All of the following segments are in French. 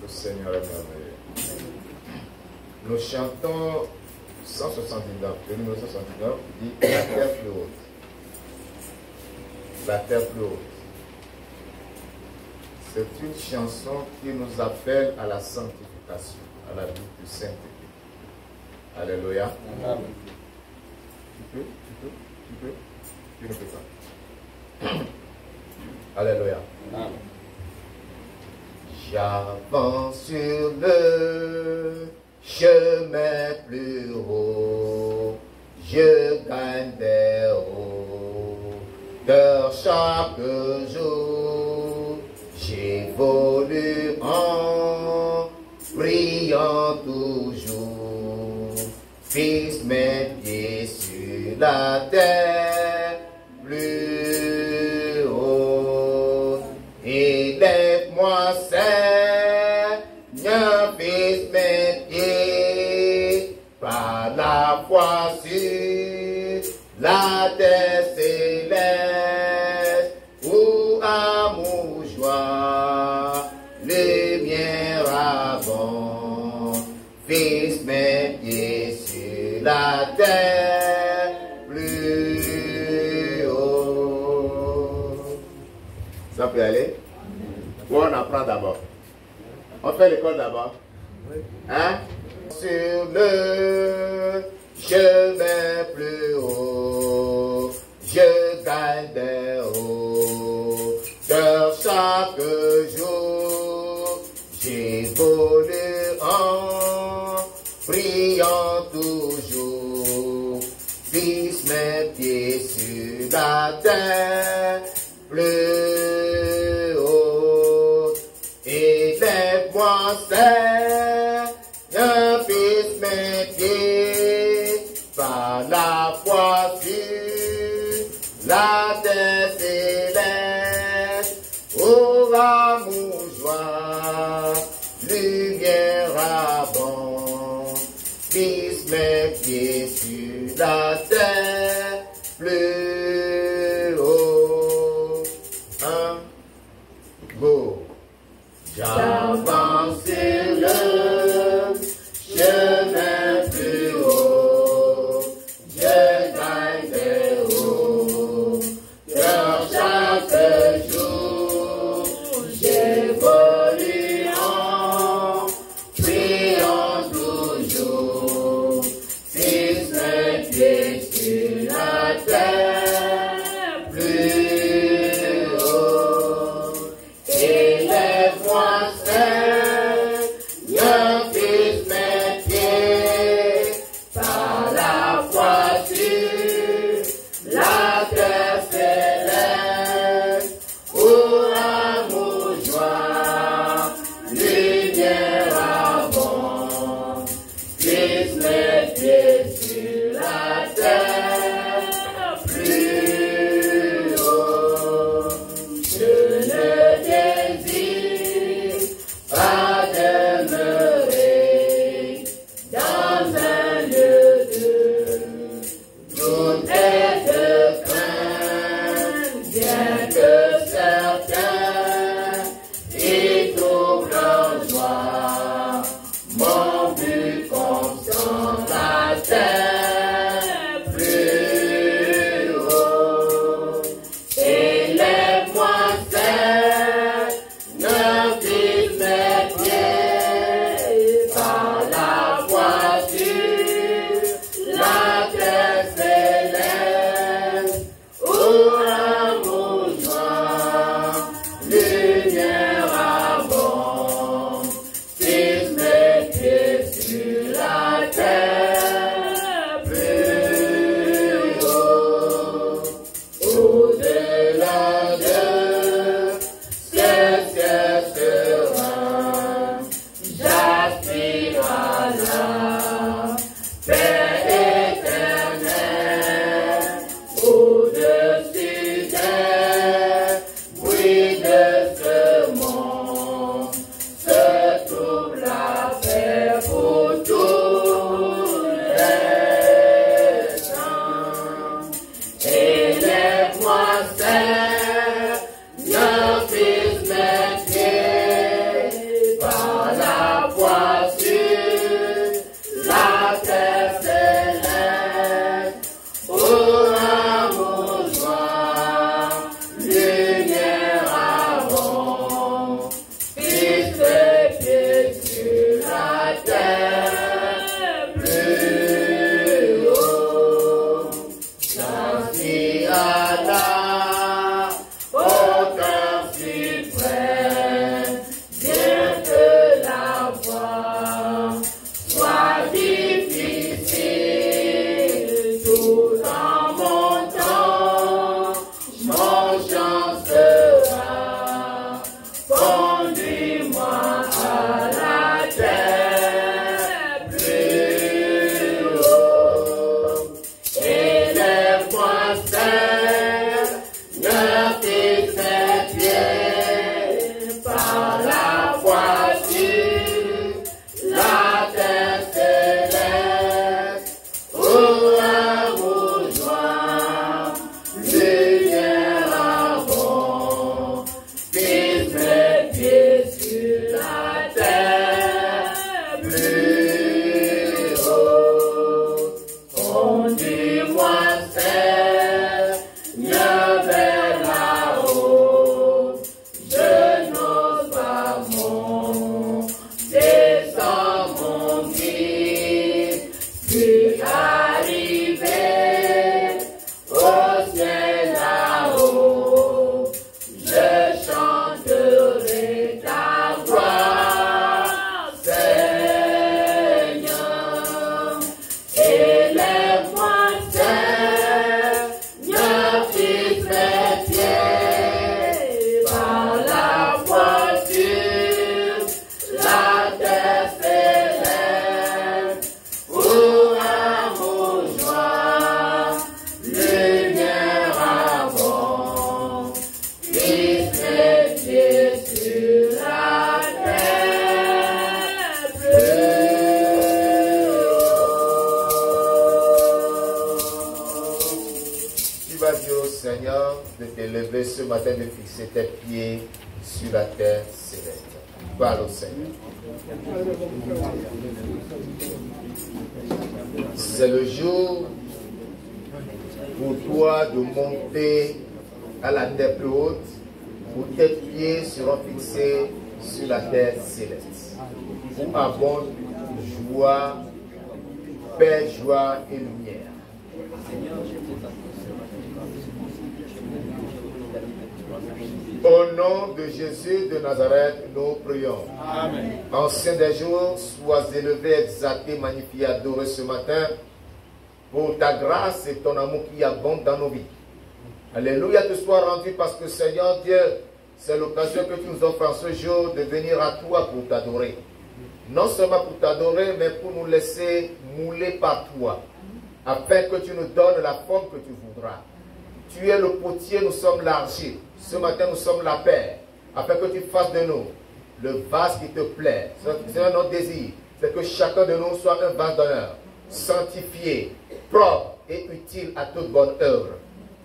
Le Seigneur est merveilleux. Nous chantons 179, le numéro 179 dit la terre plus haute. La terre plus haute. C'est une chanson qui nous appelle à la sanctification, à la vie de sainteté. Alléluia. Amen. Tu ne peux pas. Alléluia. Amen. J'avance sur le chemin plus haut, je gagne des hauteurs chaque jour, j'évolue en priant toujours, fixe mes pieds sur la terre plus haute, élève-moi Seigneur, fixe mes pieds par la foi sur la terre céleste, où amour, joie, lumière abonde, fixe mes pieds sur la terre plus haut. Ça peut aller? Ou on apprend d'abord? On fait l'école d'abord? Hein? Sur le chemin plus haut, je gagne des hauteurs chaque jour, j'évolue en priant toujours, fixe mes pieds sur la terre plus haute, élève-moi Seigneur, fixe mes pieds par la foi sur la terre céleste, ô amour, joie, lumière abonde, fixe mes pieds sur la terre plus haut. Un, go. J'avance sur le chemin plus haut, je gagne des hauteurs chaque jour, j'évolue en priant toujours, fixe mes pieds sur la terre plus haut, élève-moi Seigneur, de t'élever ce matin, de fixer tes pieds sur la terre céleste. Parle au Seigneur. C'est le jour pour toi de monter à la terre plus haute, où tes pieds seront fixés sur la terre céleste. Où abonde joie, paix, joie et lumière. Au nom de Jésus de Nazareth, nous prions. Amen. Ancien des jours, sois élevé, exalté, magnifié, adoré ce matin pour ta grâce et ton amour qui abonde dans nos vies. Alléluia te soit rendu parce que Seigneur Dieu, c'est l'occasion que tu nous offres en ce jour de venir à toi pour t'adorer. Non seulement pour t'adorer, mais pour nous laisser mouler par toi, afin que tu nous donnes la forme que tu voudras. Tu es le potier, nous sommes l'argile. Ce matin, nous sommes la paix, afin que tu fasses de nous le vase qui te plaît. C'est notre désir, c'est que chacun de nous soit un vase d'honneur, sanctifié, propre et utile à toute bonne œuvre.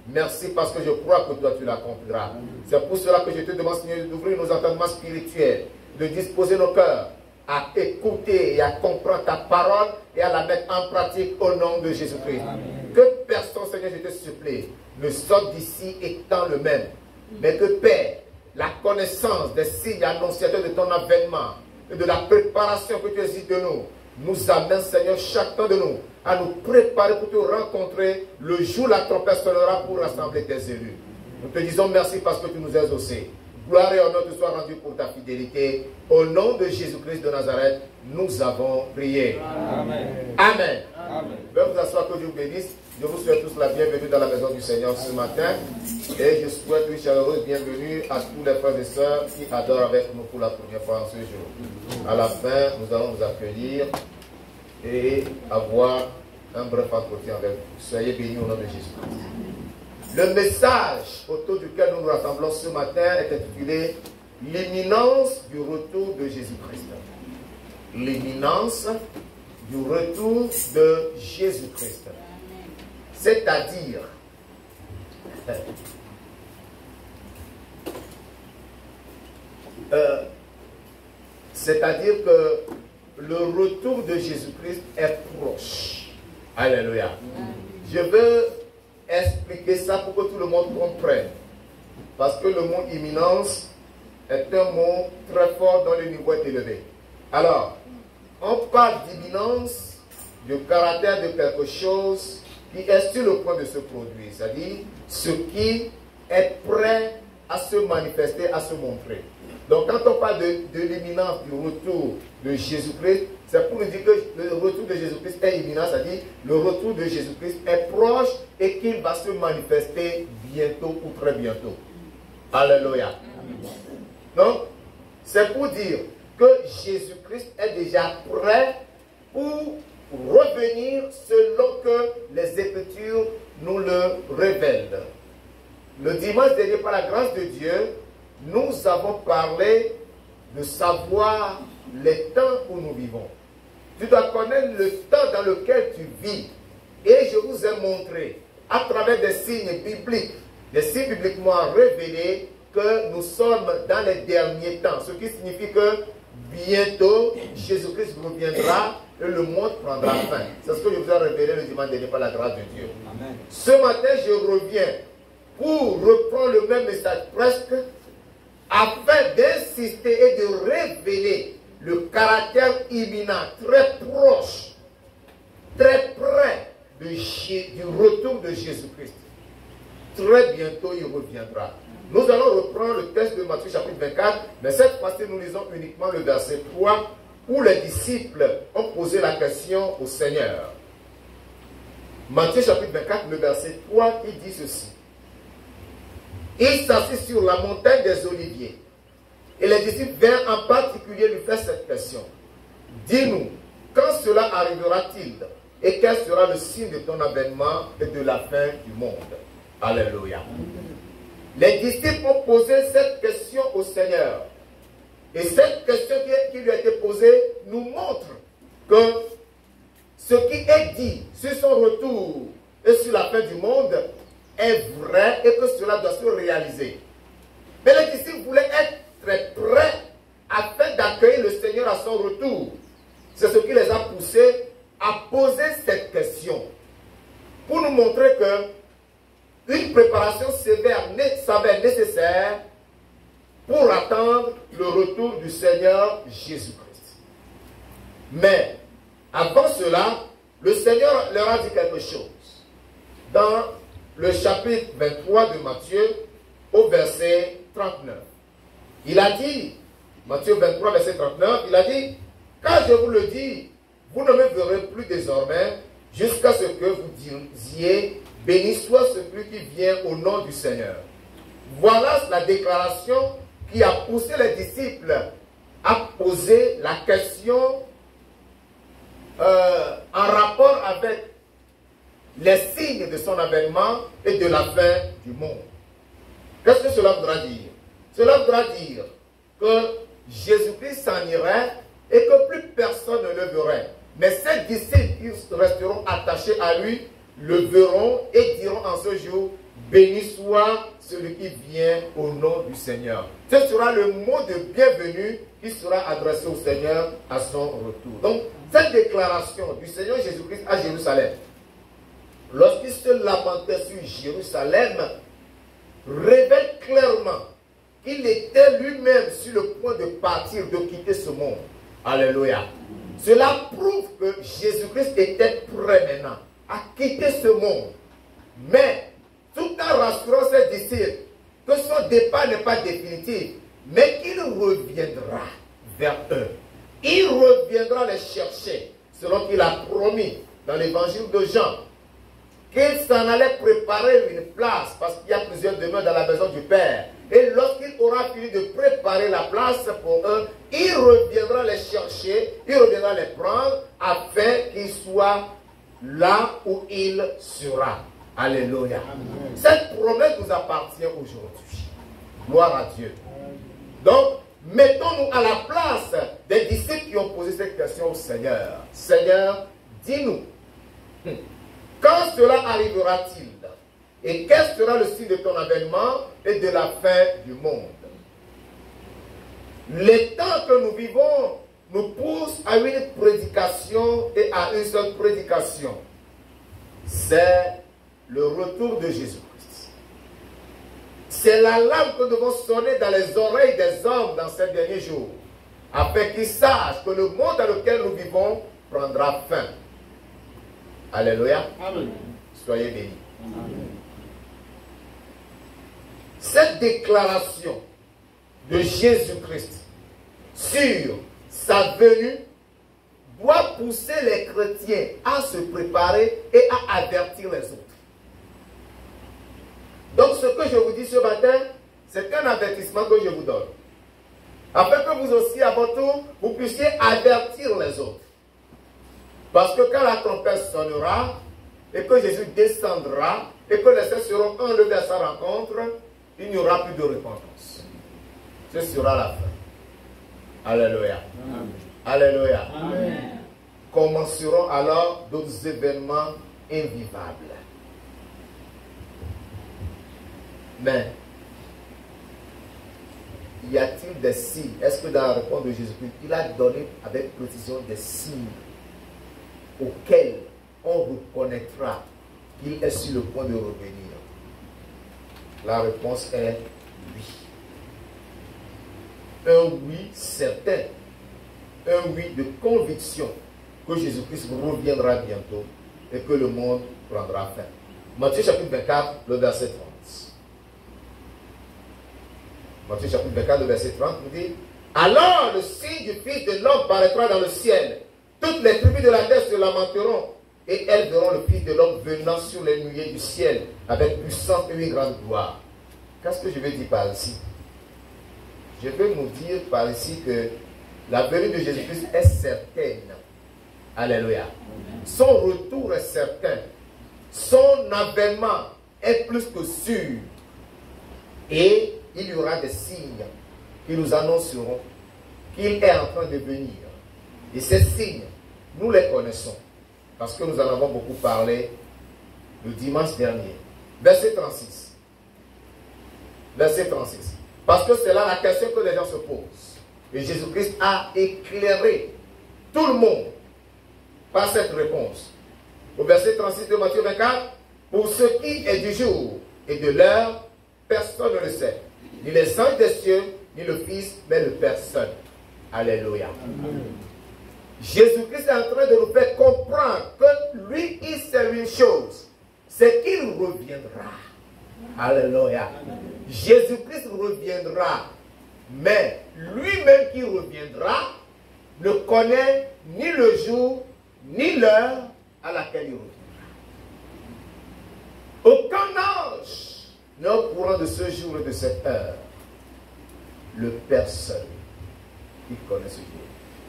Merci parce que je crois que toi tu l'accompliras. C'est pour cela que je te demande, Seigneur, d'ouvrir nos entendements spirituels, de disposer nos cœurs à écouter et à comprendre ta parole et à la mettre en pratique au nom de Jésus-Christ. Que personne, Seigneur, je te supplie, ne sorte d'ici étant le même, mais que paix, la connaissance des signes annonciateurs de ton avènement et de la préparation que tu exiges de nous, nous amène, Seigneur, chacun de nous, à nous préparer pour te rencontrer le jour où la trompette sonnera pour rassembler tes élus. Nous te disons merci parce que tu nous as exaucés. Gloire et honneur te soient rendus pour ta fidélité. Au nom de Jésus-Christ de Nazareth, nous avons prié. Amen. Amen. Amen. Veuillez vous asseoir, que Dieu vous bénisse. Je vous souhaite tous la bienvenue dans la maison du Seigneur ce matin. Et je souhaite une chaleureuse bienvenue à tous les frères et sœurs qui adorent avec nous pour la première fois en ce jour. À la fin, nous allons vous accueillir et avoir un bref entretien avec vous. Soyez bénis au nom de Jésus-Christ. Le message autour duquel nous nous rassemblons ce matin est intitulé « L'imminence du retour de Jésus-Christ ». L'imminence du retour de Jésus-Christ. C'est-à-dire, que le retour de Jésus-Christ est proche. Alléluia. Je veux expliquer ça pour que tout le monde comprenne. Parce que le mot imminence est un mot très fort dont le niveau est élevé. Alors, on parle d'imminence, du caractère de quelque chose qui est sur le point de se produire. C'est-à-dire ce qui est prêt à se manifester, à se montrer. Donc quand on parle de l'imminence du retour de Jésus-Christ, c'est pour nous dire que le retour de Jésus-Christ est imminent, c'est-à-dire le retour de Jésus-Christ est proche et qu'il va se manifester bientôt ou très bientôt. Alléluia. Donc, c'est pour dire que Jésus-Christ est déjà prêt pour revenir selon que les Écritures nous le révèlent. Le dimanche dernier, par la grâce de Dieu, nous avons parlé de savoir les temps où nous vivons. Tu dois connaître le temps dans lequel tu vis. Et je vous ai montré, à travers des signes bibliques, des signes bibliquement révélés, que nous sommes dans les derniers temps. Ce qui signifie que bientôt, Jésus-Christ reviendra et le monde prendra fin. C'est ce que je vous ai révélé le dimanche dernier par la grâce de Dieu. Amen. Ce matin, je reviens pour reprendre le même message presque, afin d'insister et de révéler le caractère imminent, très proche, très près du retour de Jésus-Christ. Très bientôt, il reviendra. Nous allons reprendre le texte de Matthieu chapitre 24, mais cette fois-ci, nous lisons uniquement le verset 3, où les disciples ont posé la question au Seigneur. Matthieu chapitre 24, le verset 3, qui dit ceci. Il s'assit sur la montagne des Oliviers. Et les disciples vinrent en particulier lui faire cette question. Dis-nous, quand cela arrivera-t-il? Et quel sera le signe de ton avènement et de la fin du monde? Alléluia. Les disciples ont posé cette question au Seigneur. Et cette question qui lui a été posée nous montre que ce qui est dit sur son retour et sur la fin du monde est vrai et que cela doit se réaliser. Mais les disciples voulaient être très prêts afin d'accueillir le Seigneur à son retour. C'est ce qui les a poussés à poser cette question. Pour nous montrer que une préparation sévère s'avère nécessaire pour attendre le retour du Seigneur Jésus-Christ. Mais avant cela, le Seigneur leur a dit quelque chose. Dans le chapitre 23 de Matthieu, au verset 39. Il a dit, Matthieu 23, verset 39, il a dit, « Car je vous le dis, vous ne me verrez plus désormais, jusqu'à ce que vous disiez, béni soit celui qui vient au nom du Seigneur. » Voilà la déclaration qui a poussé les disciples à poser la question en rapport avec les signes de son avènement et de la fin du monde. Qu'est-ce que cela voudra dire? Cela voudra dire que Jésus-Christ s'en irait et que plus personne ne le verrait. Mais ces disciples qui resteront attachés à lui le verront et diront en ce jour, béni soit celui qui vient au nom du Seigneur. Ce sera le mot de bienvenue qui sera adressé au Seigneur à son retour. Donc, cette déclaration du Seigneur Jésus-Christ à Jérusalem, lorsqu'il se lamentait sur Jérusalem, révèle clairement qu'il était lui-même sur le point de partir, de quitter ce monde. Alléluia. Cela prouve que Jésus-Christ était prêt maintenant à quitter ce monde. Mais, tout en rassurant ses disciples que son départ n'est pas définitif, mais qu'il reviendra vers eux. Il reviendra les chercher, selon qu'il a promis dans l'évangile de Jean, qu'il s'en allait préparer une place, parce qu'il y a plusieurs demeures dans la maison du Père. Et lorsqu'il aura fini de préparer la place pour eux, il reviendra les chercher, il reviendra les prendre, afin qu'ils soient là où il sera. Alléluia. Amen. Cette promesse nous appartient aujourd'hui. Gloire à Dieu. Donc, mettons-nous à la place des disciples qui ont posé cette question au Seigneur. Seigneur, dis-nous, quand cela arrivera-t-il? Et quel sera le signe de ton avènement et de la fin du monde? Les temps que nous vivons nous poussent à une prédication et à une seule prédication. C'est le retour de Jésus-Christ. C'est l'alarme que nous devons sonner dans les oreilles des hommes dans ces derniers jours, afin qu'ils sachent que le monde dans lequel nous vivons prendra fin. Alléluia. Amen. Soyez bénis. Amen. Cette déclaration de Jésus-Christ sur sa venue doit pousser les chrétiens à se préparer et à avertir les autres. Donc ce que je vous dis ce matin, c'est un avertissement que je vous donne. Afin que vous aussi, à votre tour, vous puissiez avertir les autres. Parce que quand la trompette sonnera, et que Jésus descendra, et que les saints seront enlevés à sa rencontre, il n'y aura plus de repentance. Ce sera la fin. Alléluia. Amen. Alléluia. Amen. Commenceront alors d'autres événements invivables. Mais, y a-t-il des signes? Est-ce que dans la réponse de Jésus-Christ, il a donné avec précision des signes auxquels on reconnaîtra qu'il est sur le point de revenir? La réponse est oui. Un oui certain. Un oui de conviction que Jésus-Christ reviendra bientôt et que le monde prendra fin. Matthieu chapitre 24, le verset 30. Matthieu chapitre 24, le verset 30 nous dit: alors le signe du Fils de l'homme paraîtra dans le ciel. Toutes les tribus de la terre se lamenteront et elles verront le Fils de l'homme venant sur les nuées du ciel avec puissance et une grande gloire. Qu'est-ce que je vais dire par ici? Je vais nous dire par ici que la venue de Jésus-Christ est certaine. Alléluia. Son retour est certain. Son avènement est plus que sûr. Et il y aura des signes qui nous annonceront qu'il est en train de venir. Et ces signes, nous les connaissons. Parce que nous en avons beaucoup parlé le dimanche dernier. Verset 36. Verset 36. Parce que c'est là la question que les gens se posent. Et Jésus-Christ a éclairé tout le monde par cette réponse. Au verset 36 de Matthieu 24, pour ce qui est du jour et de l'heure, personne ne le sait. Ni les anges des cieux, ni le Fils, mais le Père seul. Alléluia. Jésus-Christ est en train de nous faire comprendre que lui, il sait une chose, c'est qu'il reviendra. Alléluia. Jésus-Christ reviendra, mais lui-même qui reviendra ne connaît ni le jour, ni l'heure à laquelle il reviendra. Aucun ange n'est au courant de ce jour et de cette heure. Le Père seul, il connaît ce jour.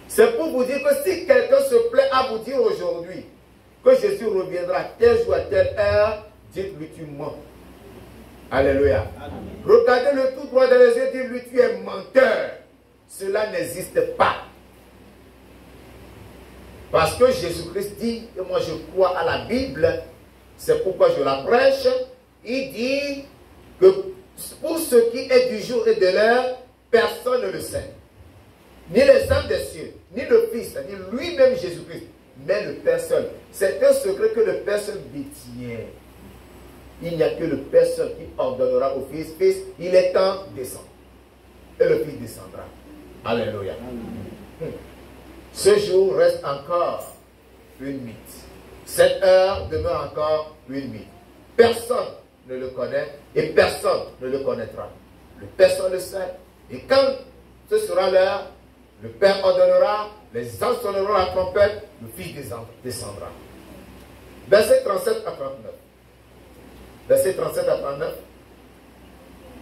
C'est pour vous dire que si quelqu'un se plaît à vous dire aujourd'hui que Jésus reviendra tel jour à telle heure, dites-lui tu mens. Alléluia. Regardez-le tout droit dans les yeux, dites-lui tu es menteur. Cela n'existe pas. Parce que Jésus-Christ dit, et moi je crois à la Bible, c'est pourquoi je la prêche, il dit que pour ce qui est du jour et de l'heure, personne ne le sait. Ni les âmes des cieux, ni le Fils, ni lui-même Jésus-Christ, mais le Père seul. C'est un secret que le Père seul détient. Il n'y a que le Père seul qui ordonnera au Fils, Fils, il est temps, descend. Et le Fils descendra. Alléluia. Ce jour reste encore une mythe. Cette heure demeure encore une mythe. Personne ne le connaît et personne ne le connaîtra. Le Père seul le sait. Et quand ce sera l'heure, le Père ordonnera, les anges sonneront la trompette, le Fils descendra. Verset 37 à 39. Verset 37 à 39.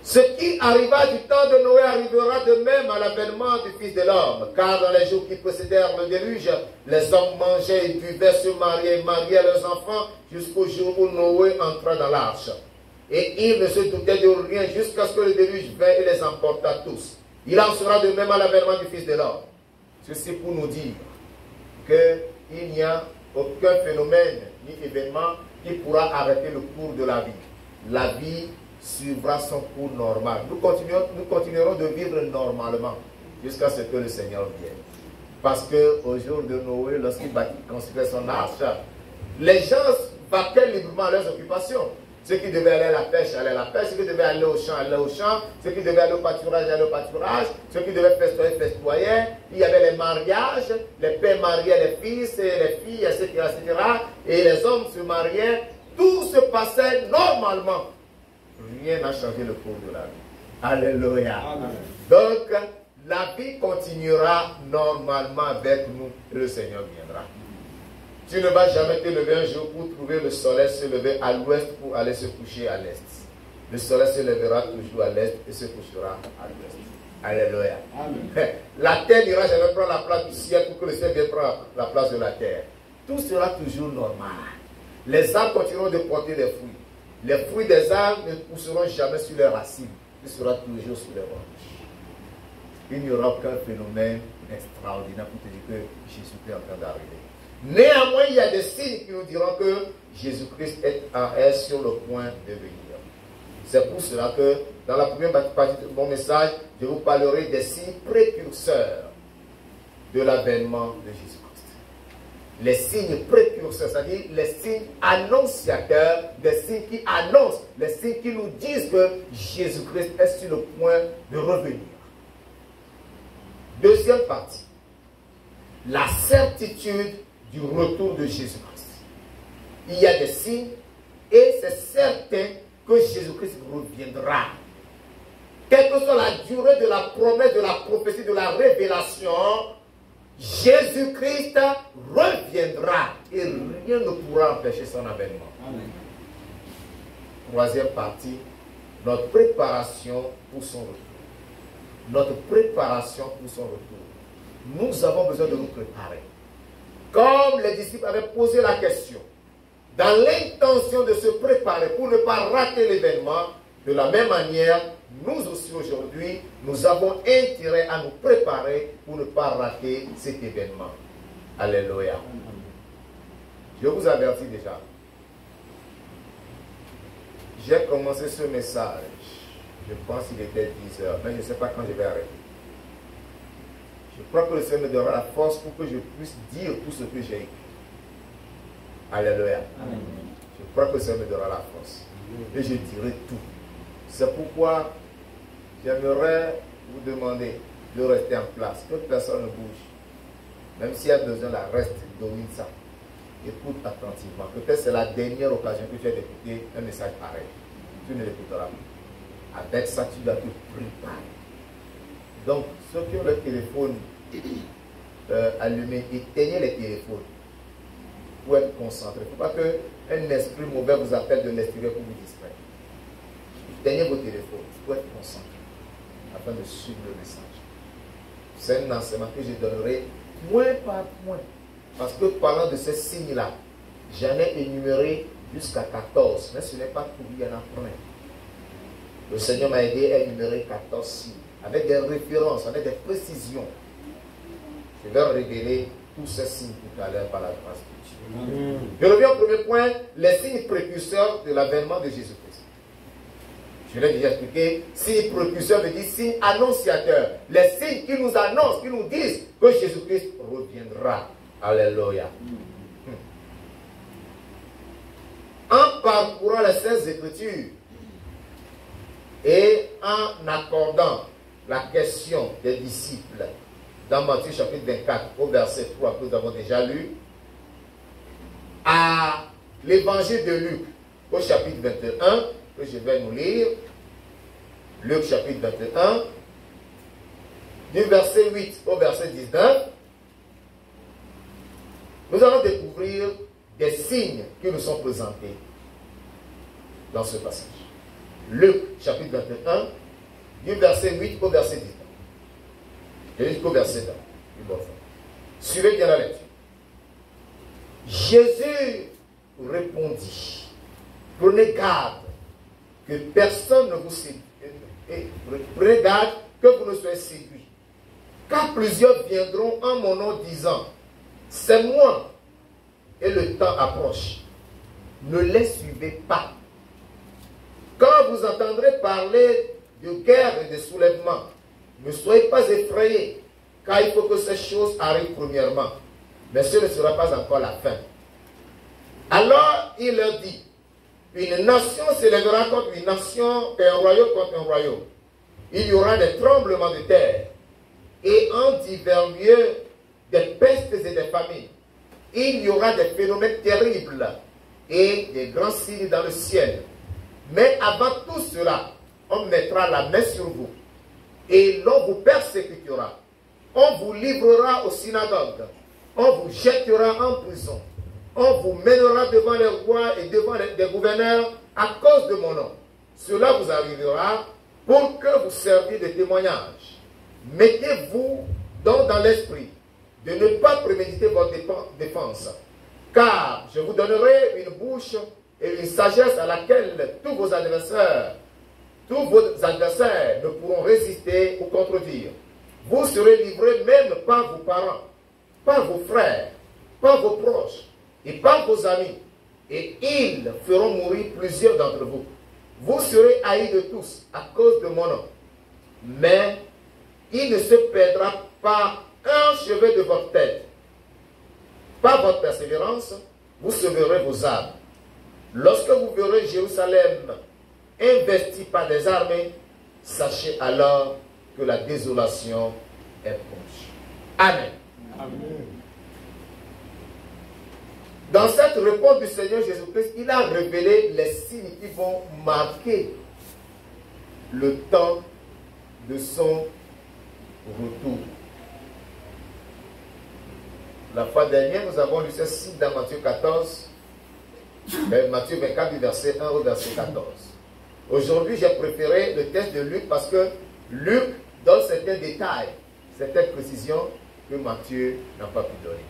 Ce qui arriva du temps de Noé arrivera de même à l'avènement du Fils de l'homme. Car dans les jours qui précédèrent le déluge, les hommes mangeaient et buvaient, se mariaient et mariaient leurs enfants jusqu'au jour où Noé entra dans l'arche. Et ils ne se doutaient de rien jusqu'à ce que le déluge vint et les emporta tous. Il en sera de même à l'avènement du Fils de l'homme. Ceci pour nous dire qu'il n'y a aucun phénomène ni événement qui pourra arrêter le cours de la vie. La vie suivra son cours normal. Nous continuerons de vivre normalement jusqu'à ce que le Seigneur vienne. Parce qu'au jour de Noé, lorsqu'il construisait son arche, les gens vaquaient librement à leurs occupations. Ceux qui devaient aller à la pêche, allaient à la pêche. Ceux qui devaient aller au champ, allaient au champ. Ceux qui devaient aller au pâturage, allaient au pâturage. Ceux qui devaient festoyer, festoyaient. Il y avait les mariages. Les pères mariaient les fils et les filles, etc., etc. Et les hommes se mariaient. Tout se passait normalement. Rien n'a changé le cours de la vie. Alléluia. Amen. Donc, la vie continuera normalement avec nous et le Seigneur viendra. Tu ne vas jamais te lever un jour pour trouver le soleil se lever à l'ouest pour aller se coucher à l'est. Le soleil se lèvera toujours à l'est et se couchera à l'ouest. Alléluia. Amen. La terre n'ira jamais prendre la place du ciel pour que le ciel vienne prendre la place de la terre. Tout sera toujours normal. Les arbres continueront de porter des fruits. Les fruits des arbres ne pousseront jamais sur les racines. Ils seront toujours sur les branches. Il n'y aura aucun phénomène extraordinaire pour te dire que Jésus-Christ est en train d'arriver. Néanmoins, il y a des signes qui nous diront que Jésus-Christ est sur le point de venir. C'est pour cela que dans la première partie de mon message, je vous parlerai des signes précurseurs de l'avènement de Jésus-Christ. Les signes précurseurs, c'est-à-dire les signes annonciateurs, des signes qui annoncent, les signes qui nous disent que Jésus-Christ est sur le point de revenir. Deuxième partie, la certitude du retour de Jésus-Christ. Il y a des signes et c'est certain que Jésus-Christ reviendra. Quelle que soit la durée de la promesse, de la prophétie, de la révélation, Jésus-Christ reviendra et rien ne pourra empêcher son avènement. Amen. Troisième partie, notre préparation pour son retour. Notre préparation pour son retour. Nous avons besoin de nous préparer. Comme les disciples avaient posé la question, dans l'intention de se préparer pour ne pas rater l'événement, de la même manière, nous aussi aujourd'hui, nous avons intérêt à nous préparer pour ne pas rater cet événement. Alléluia. Je vous avertis déjà. J'ai commencé ce message, je pense qu'il était 10 heures, mais je ne sais pas quand je vais arrêter. Je crois que le Seigneur me donnera la force pour que je puisse dire tout ce que j'ai écrit. Alléluia. Amen. Je crois que le Seigneur me donnera la force. Et je dirai tout. C'est pourquoi j'aimerais vous demander de rester en place, que personne ne bouge. Même s'il y a besoin, la reste, domine ça. Écoute attentivement. Peut-être c'est la dernière occasion que tu as d'écouter un message pareil. Tu ne l'écouteras plus. Avec ça, tu dois te préparer. Donc, ceux qui ont le téléphone allumé, éteignez les téléphones pour être concentrés. Il ne faut pas qu'un esprit mauvais vous appelle de l'extérieur pour vous distraire. Éteignez vos téléphones pour être concentrés afin de suivre le message. C'est un enseignement que je donnerai point par point. Parce que parlant de ces signes-là, j'en ai énuméré jusqu'à 14. Mais ce n'est pas tout, il y en a plein. Le Seigneur m'a aidé à énumérer 14 signes, avec des références, avec des précisions. Je vais révéler tous ces signes tout à l'heure par la grâce de Dieu. Je reviens au premier point, les signes précurseurs de l'avènement de Jésus-Christ. Je l'ai déjà expliqué, signe précurseur veut dire signe annonciateur. Les signes qui nous annoncent, qui nous disent que Jésus-Christ reviendra. Alléluia. En parcourant les 16 Écritures et en accordant la question des disciples dans Matthieu chapitre 24 au verset 3 que nous avons déjà lu, à l'évangile de Luc au chapitre 21 que je vais nous lire, Luc chapitre 21 du verset 8 au verset 19, nous allons découvrir des signes qui nous sont présentés dans ce passage. Luc chapitre 21 du verset 8 au verset 19. Jusqu'au verset 20. Suivez bien la lecture. Jésus répondit, prenez garde que personne ne vous séduise. Prenez garde que vous ne soyez séduits. Car plusieurs viendront en mon nom disant, c'est moi, et le temps approche. Ne les suivez pas. Quand vous entendrez parler de guerre et de soulèvement, ne soyez pas effrayés, car il faut que ces choses arrivent premièrement. Mais ce ne sera pas encore la fin. Alors il leur dit, une nation s'élèvera contre une nation et un royaume contre un royaume. Il y aura des tremblements de terre et en divers lieux des pestes et des famines. Il y aura des phénomènes terribles et des grands signes dans le ciel. Mais avant tout cela, on mettra la main sur vous et l'on vous persécutera. On vous livrera aux synagogues. On vous jettera en prison. On vous mènera devant les rois et devant les gouverneurs à cause de mon nom. Cela vous arrivera pour que vous serviez de témoignage. Mettez-vous donc dans l'esprit de ne pas préméditer votre défense. Car je vous donnerai une bouche et une sagesse à laquelle tous vos adversaires ne pourront résister ou contredire. Vous serez livrés même par vos parents, par vos frères, par vos proches et par vos amis. Et ils feront mourir plusieurs d'entre vous. Vous serez haïs de tous à cause de mon nom. Mais il ne se perdra pas un cheveu de votre tête. Par votre persévérance, vous sauverez vos âmes. Lorsque vous verrez Jérusalem investi par des armées, sachez alors que la désolation est proche. Amen. Amen. Dans cette réponse du Seigneur Jésus-Christ, il a révélé les signes qui vont marquer le temps de son retour. La fois dernière, nous avons lu ces signes dans Matthieu 14, Matthieu 24 du verset 1 au verset 14. Aujourd'hui, j'ai préféré le texte de Luc parce que Luc donne certains détails, certaines précisions que Matthieu n'a pas pu donner.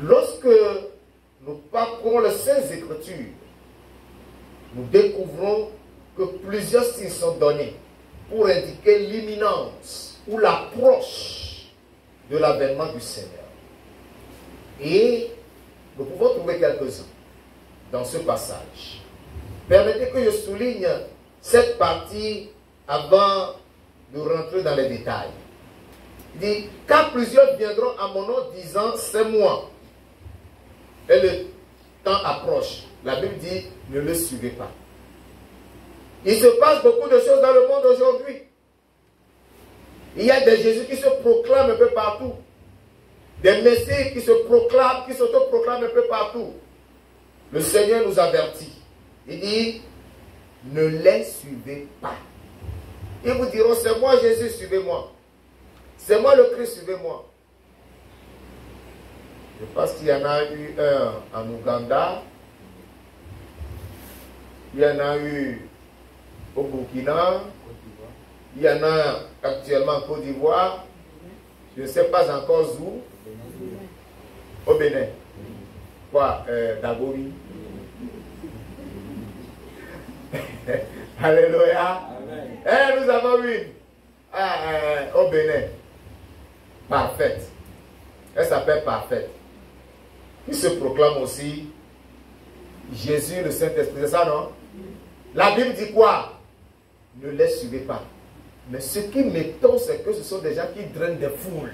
Lorsque nous parcourons les Saintes Écritures, nous découvrons que plusieurs signes sont donnés pour indiquer l'imminence ou l'approche de l'avènement du Seigneur. Et nous pouvons trouver quelques-uns dans ce passage. Permettez que je souligne cette partie avant de rentrer dans les détails. Il dit, car plusieurs viendront à mon nom disant, c'est moi. Et le temps approche. La Bible dit, ne le suivez pas. Il se passe beaucoup de choses dans le monde aujourd'hui. Il y a des Jésus qui se proclament un peu partout. Des messies qui se proclament, qui s'autoproclament un peu partout. Le Seigneur nous avertit. Il dit, ne les suivez pas. Ils vous diront, c'est moi Jésus, suivez-moi. C'est moi le Christ, suivez-moi. Je pense qu'il y en a eu un en Ouganda. Il y en a eu au Burkina. Il y en a actuellement en Côte d'Ivoire. Je ne sais pas encore où. Au Bénin. Quoi, Dagobi. Alléluia. Nous avons une au Bénin. Parfaite. Elle s'appelle Parfaite. Qui se proclame aussi Jésus, le Saint-Esprit. C'est ça, non? La Bible dit quoi? Ne les suivez pas. Mais ce qui m'étonne, c'est que ce sont des gens qui drainent des foules.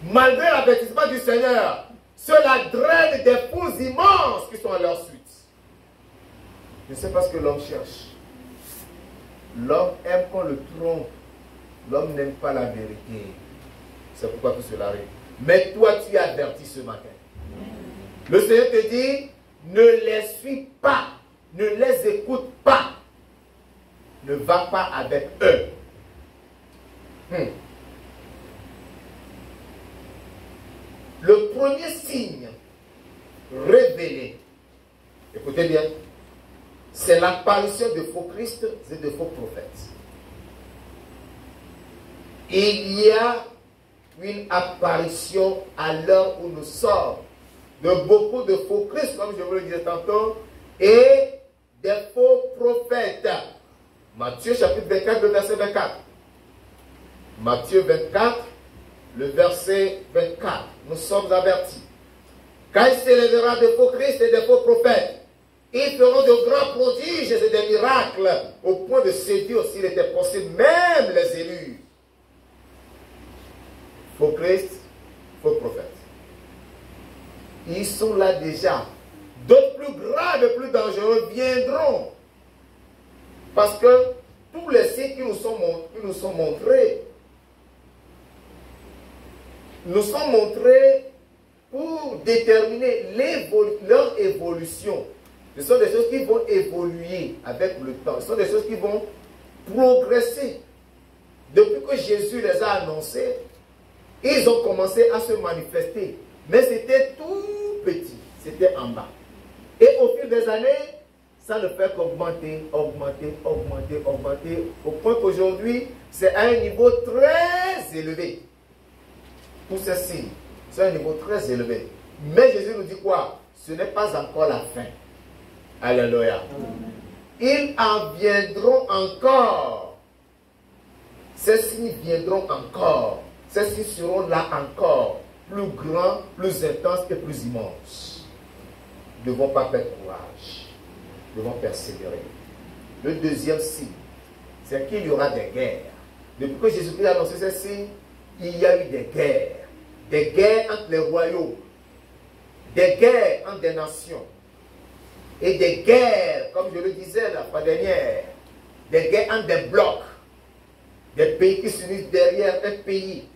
Malgré l'avertissement du Seigneur, cela draine des foules immenses qui sont à leur suite. Je ne sais pas ce que l'homme cherche. L'homme aime qu'on le trompe. L'homme n'aime pas la vérité. C'est pourquoi tout cela arrive. Mais toi, tu es averti ce matin. Le Seigneur te dit, ne les suis pas. Ne les écoute pas. Ne va pas avec eux. Le premier signe révélé, écoutez bien, c'est l'apparition de faux Christ et de faux prophètes. Il y a une apparition à l'heure où nous sommes de beaucoup de faux Christ, comme je vous le disais tantôt, et des faux prophètes. Matthieu chapitre 24, le verset 24. Matthieu 24, le verset 24. Nous sommes avertis. Quand il s'élèvera de faux Christ et de faux prophètes, ils feront de grands prodiges et des miracles, au point de séduire, s'il était possible, même les élus. Faux Christ, faux prophètes. Ils sont là déjà. D'autres plus graves et plus dangereux viendront. Parce que tous les signes qui nous sont montrés, nous sont montrés pour déterminer leur évolution. Ce sont des choses qui vont évoluer avec le temps. Ce sont des choses qui vont progresser. Depuis que Jésus les a annoncés, ils ont commencé à se manifester. Mais c'était tout petit. C'était en bas. Et au fil des années, ça ne fait qu'augmenter, augmenter, augmenter, augmenter, au point qu'aujourd'hui, c'est à un niveau très élevé. Tous ces signes, c'est un niveau très élevé. Mais Jésus nous dit quoi? Ce n'est pas encore la fin. Alléluia. Ils en viendront encore. Ces signes viendront encore. Ces signes seront là encore. Plus grands, plus intenses et plus immenses. Nous ne devons pas perdre courage. Nous devons persévérer. Le deuxième signe, c'est qu'il y aura des guerres. Depuis que Jésus-Christ a annoncé ces signes, il y a eu des guerres. Des guerres entre les royaumes. Des guerres entre des nations. Et des guerres, comme je le disais la fois dernière, des guerres entre des blocs. Des pays qui s'unissent derrière un pays.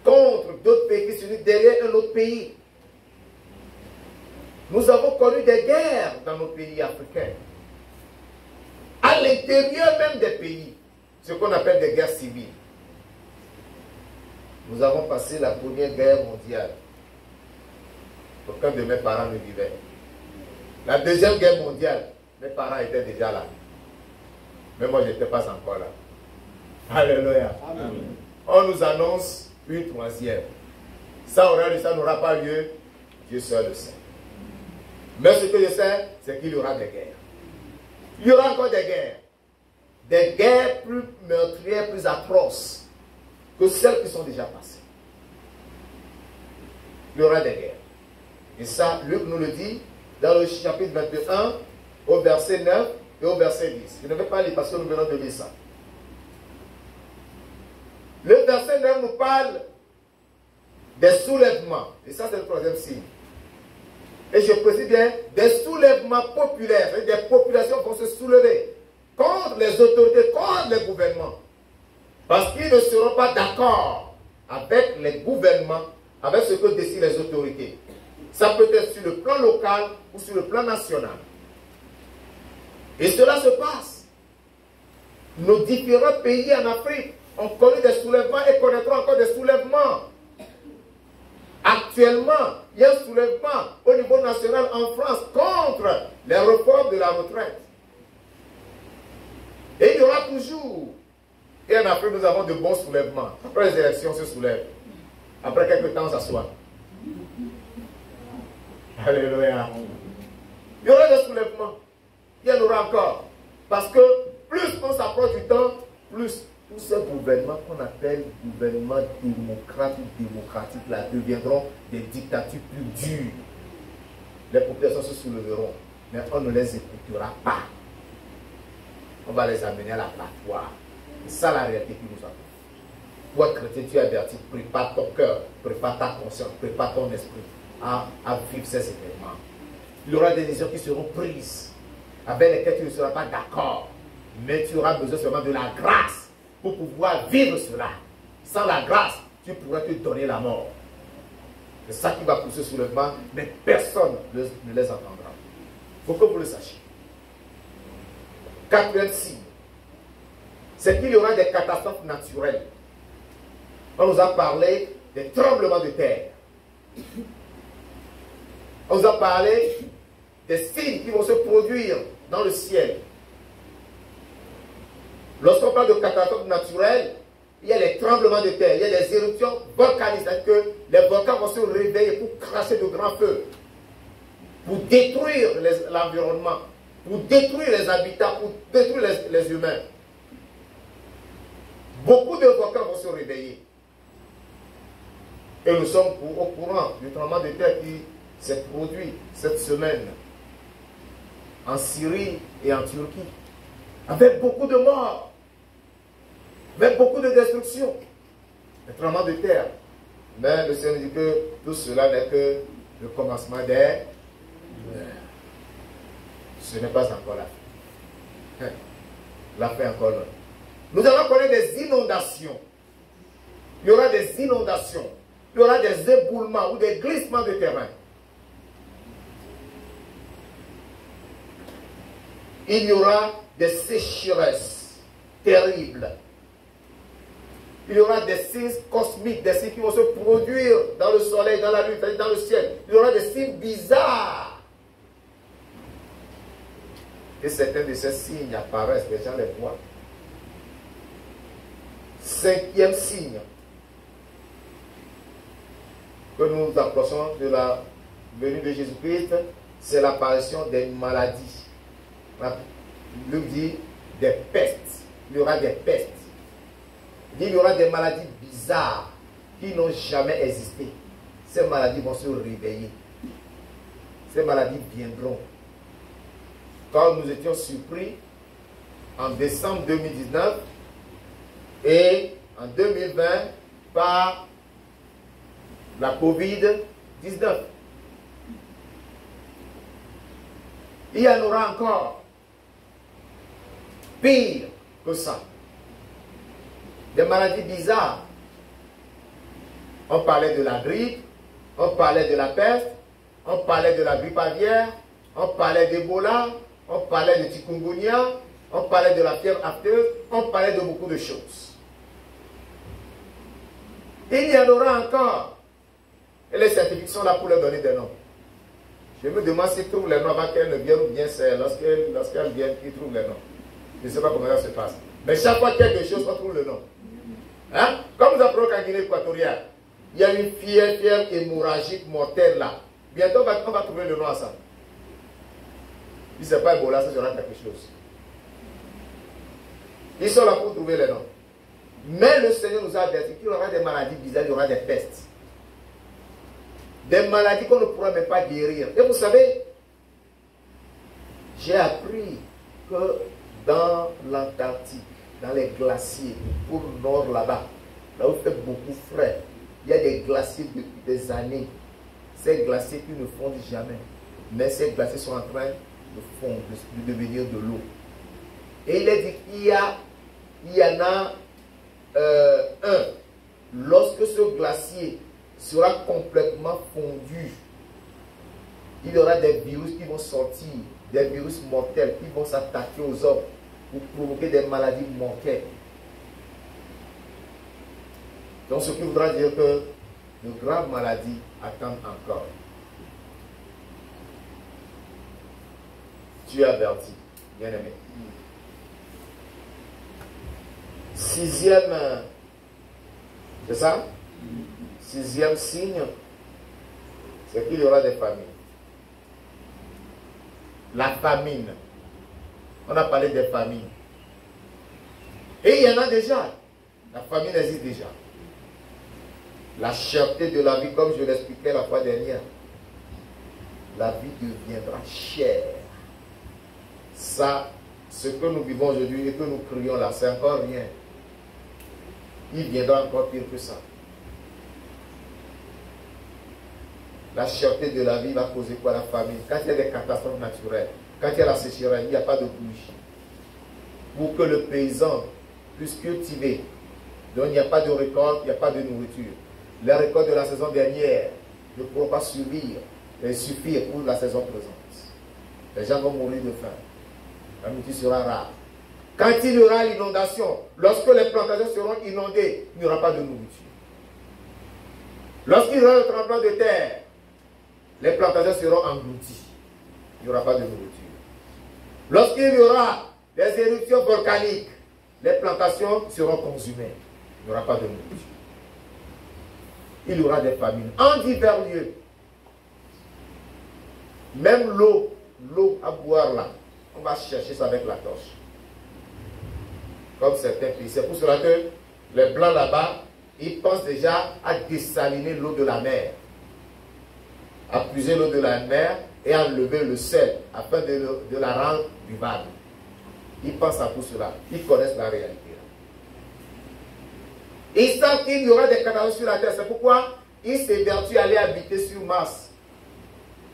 Contre d'autres pays qui s'unissent derrière un autre pays. Nous avons connu des guerres dans nos pays africains. À l'intérieur même des pays. Ce qu'on appelle des guerres civiles. Nous avons passé la Première Guerre mondiale. Aucun de mes parents ne vivait. La Deuxième Guerre mondiale, mes parents étaient déjà là. Mais moi, je n'étais pas encore là. Alléluia. Amen. On nous annonce une troisième. Ça n'aura pas lieu. Dieu seul le sait. Mais ce que je sais, c'est qu'il y aura des guerres. Il y aura encore des guerres. Des guerres plus meurtrières, plus atroces que celles qui sont déjà passées. Il y aura des guerres. Et ça, Luc nous le dit dans le chapitre 21, au verset 9 et au verset 10. Je ne vais pas lire parce que nous venons de lire ça. Le verset 9 nous parle des soulèvements. Et ça, c'est le troisième signe. Et je précise bien, des soulèvements populaires. Des populations vont se soulever contre les autorités, contre les gouvernements. Parce qu'ils ne seront pas d'accord avec les gouvernements, avec ce que décident les autorités. Ça peut être sur le plan local ou sur le plan national. Et cela se passe. Nos différents pays en Afrique ont connu des soulèvements et connaîtront encore des soulèvements. Actuellement, il y a un soulèvement au niveau national en France contre les réformes de la retraite. Et il y aura toujours. Et en Afrique, nous avons de bons soulèvements. Après les élections, on se soulève. Après quelques temps, on s'assoit. Alléluia. Il y aura des soulèvements. Il y en aura encore. Parce que plus on s'approche du temps, plus tous ces gouvernements qu'on appelle gouvernements démocrates ou démocratiques là deviendront des dictatures plus dures. Les populations se soulèveront, mais on ne les écoutera pas. On va les amener à la l'abattoir. C'est ça la réalité qui nous attend. Toi, chrétien, tu es averti, prépare ton cœur, prépare ta conscience, prépare ton esprit à vivre ces événements. Il y aura des décisions qui seront prises, avec lesquelles tu ne seras pas d'accord, mais tu auras besoin seulement de la grâce pour pouvoir vivre cela. Sans la grâce, tu pourrais te donner la mort. C'est ça qui va pousser ce soulèvement, mais personne ne les entendra. Il faut que vous le sachiez. Quatrième signe, c'est qu'il y aura des catastrophes naturelles. On nous a parlé des tremblements de terre. On nous a parlé des signes qui vont se produire dans le ciel. Lorsqu'on parle de catastrophes naturelles, il y a les tremblements de terre, il y a des éruptions volcaniques, c'est-à-dire que les volcans vont se réveiller pour cracher de grands feux, pour détruire l'environnement, pour détruire les habitats, pour détruire les humains. Beaucoup de volcans vont se réveiller. Et nous sommes au courant du tremblement de terre qui s'est produit cette semaine en Syrie et en Turquie, avec beaucoup de morts, avec beaucoup de destruction. Le tremblement de terre. Mais le Seigneur dit que tout cela n'est que le commencement des guerres. Ce n'est pas encore la fin. La fin encore loin. Nous allons connaître des inondations. Il y aura des inondations. Il y aura des éboulements ou des glissements de terrain. Il y aura des sécheresses terribles. Il y aura des signes cosmiques, des signes qui vont se produire dans le soleil, dans la lune, dans le ciel. Il y aura des signes bizarres. Et certains de ces signes apparaissent, les gens les voient. Cinquième signe que nous approchons de la venue de Jésus-Christ, c'est l'apparition des maladies. Luc dit des pestes. Il y aura des pestes. Il y aura des maladies bizarres qui n'ont jamais existé. Ces maladies vont se réveiller. Ces maladies viendront. Quand nous étions surpris en décembre 2019 et en 2020 par la COVID-19. Il y en aura encore. Pire que ça. Des maladies bizarres. On parlait de la grippe, on parlait de la peste, on parlait de la grippe aviaire, on parlait d'Ebola, on parlait de chikungunya, on parlait de la fièvre aphteuse, on parlait de beaucoup de choses. Il y en aura encore. Et les scientifiques sont là pour leur donner des noms. Je me demande s'ils trouvent les noms avant qu'elles ne viennent ou bien c'est lorsqu'elles viennent qu'ils trouvent les noms. Je ne sais pas comment ça se passe. Mais chaque fois qu'il y a quelque chose, on trouve le nom. Hein? Comme nous apprenons qu'en Guinée équatoriale, il y a une fièvre hémorragique mortelle là. Bientôt, on va trouver le nom à ça. Si ce n'est pas Ebola, ça sera quelque chose. Ils sont là pour trouver les noms. Mais le Seigneur nous a averti qu'il y aura des maladies bizarres, il y aura des pestes. Des maladies qu'on ne pourra même pas guérir. Et vous savez, J'ai appris que dans l'Antarctique, dans les glaciers, au pôle nord là-bas, là où il fait beaucoup frais, il y a des glaciers depuis des années. Ces glaciers qui ne fondent jamais. Mais ces glaciers sont en train de fondre, de devenir de l'eau. Et il est dit qu'il y en a un. Lorsque ce glacier sera complètement fondu, il y aura des virus qui vont sortir, des virus mortels qui vont s'attaquer aux hommes pour provoquer des maladies mortelles. Donc ce qui voudra dire que de graves maladies attendent encore. Tu es averti, bien aimé. Sixième, c'est ça? Sixième signe, c'est qu'il y aura des famines. La famine. On a parlé des famines. Et il y en a déjà. La famine existe déjà. La cherté de la vie, comme je l'expliquais la fois dernière, la vie deviendra chère. Ça, ce que nous vivons aujourd'hui et que nous crions là, c'est encore rien. Il viendra encore pire que ça. La cherté de la vie va causer quoi? La famine. Quand il y a des catastrophes naturelles, quand il y a la sécheresse, il n'y a pas de pluie. Pour que le paysan puisse cultiver, donc il n'y a pas de récolte, il n'y a pas de nourriture. Les récoltes de la saison dernière ne pourront pas suffire pour la saison présente. Les gens vont mourir de faim. La nourriture sera rare. Quand il y aura l'inondation, lorsque les plantations seront inondées, il n'y aura pas de nourriture. Lorsqu'il y aura le tremblement de terre, les plantations seront englouties. Il n'y aura pas de nourriture. Lorsqu'il y aura des éruptions volcaniques, les plantations seront consumées. Il n'y aura pas de nourriture. Il y aura des famines en divers lieux. Même l'eau à boire là, on va chercher ça avec la torche. Comme certains pays. C'est pour cela que les Blancs là-bas, ils pensent déjà à dessaliner l'eau de la mer. À puiser l'eau de la mer et à enlever le sel afin de la rendre vivable. Ils pensent à tout cela. Ils connaissent la réalité. Ils savent qu'il y aura des catastrophes sur la terre. C'est pourquoi ils s'évertuent à aller habiter sur Mars.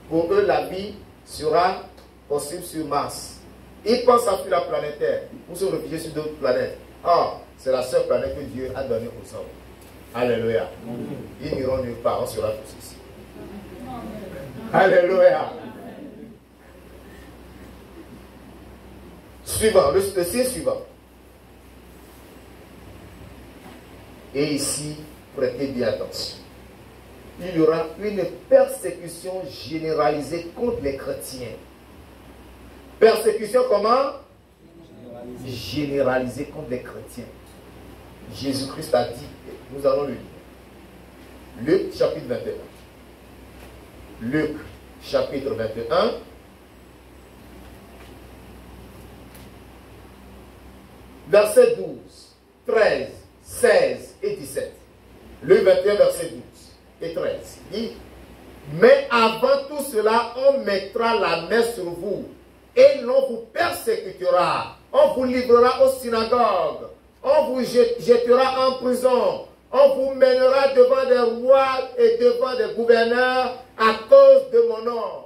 Pour eux, la vie sera possible sur Mars. Ils pensent à fuir la planète Terre pour se réfugier sur d'autres planètes. Or, c'est la seule planète que Dieu a donnée aux hommes. Alléluia. Ils n'iront nulle part, on sera tous ici. Alléluia. Suivant, le signe suivant. Et ici, prêtez bien attention. Il y aura une persécution généralisée contre les chrétiens. Persécution comment? Généralisée contre les chrétiens. Jésus-Christ a dit, nous allons le lire. Luc chapitre 21. Luc chapitre 21. Versets 12, 13, 16 et 17. Luc 21, verset 12 et 13. Il dit, mais avant tout cela, on mettra la main sur vous et l'on vous persécutera. On vous livrera aux synagogues. On vous jettera en prison. On vous mènera devant des rois et devant des gouverneurs à cause de mon nom.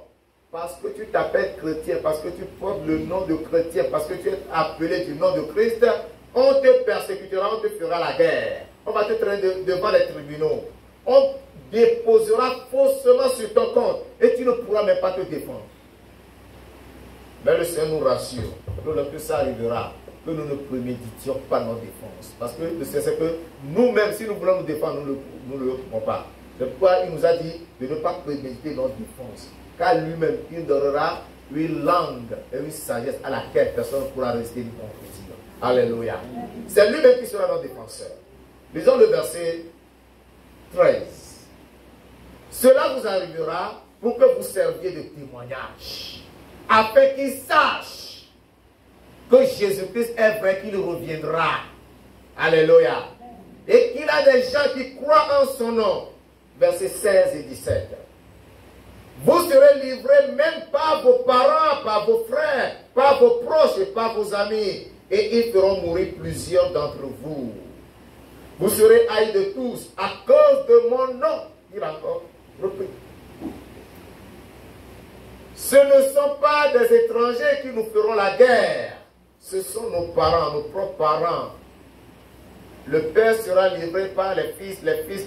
Parce que tu t'appelles chrétien, parce que tu portes le nom de chrétien, parce que tu es appelé du nom de Christ, on te persécutera, on te fera la guerre. On va te traîner devant les tribunaux. On déposera faussement sur ton compte et tu ne pourras même pas te défendre. Mais le Seigneur nous rassure que lorsque ça arrivera, que nous ne préméditions pas nos défenses. Parce que le Seigneur sait que nous-mêmes, si nous voulons nous défendre, nous ne le pouvons pas. C'est pourquoi il nous a dit de ne pas préméditer nos défenses. Car lui-même, il donnera une langue et une sagesse à laquelle personne ne pourra résister du contre. Alléluia. C'est lui-même qui sera notre défenseur. Lisons le verset 13. Cela vous arrivera pour que vous serviez de témoignage, afin qu'ils sachent que Jésus-Christ est vrai, qu'il reviendra. Alléluia. Et qu'il a des gens qui croient en son nom. Versets 16 et 17. Vous serez livrés même par vos parents, par vos frères, par vos proches et par vos amis. Et ils feront mourir plusieurs d'entre vous. Vous serez haïs de tous à cause de mon nom. Il a encore repris. Ce ne sont pas des étrangers qui nous feront la guerre. Ce sont nos parents, nos propres parents. Le père sera livré par les fils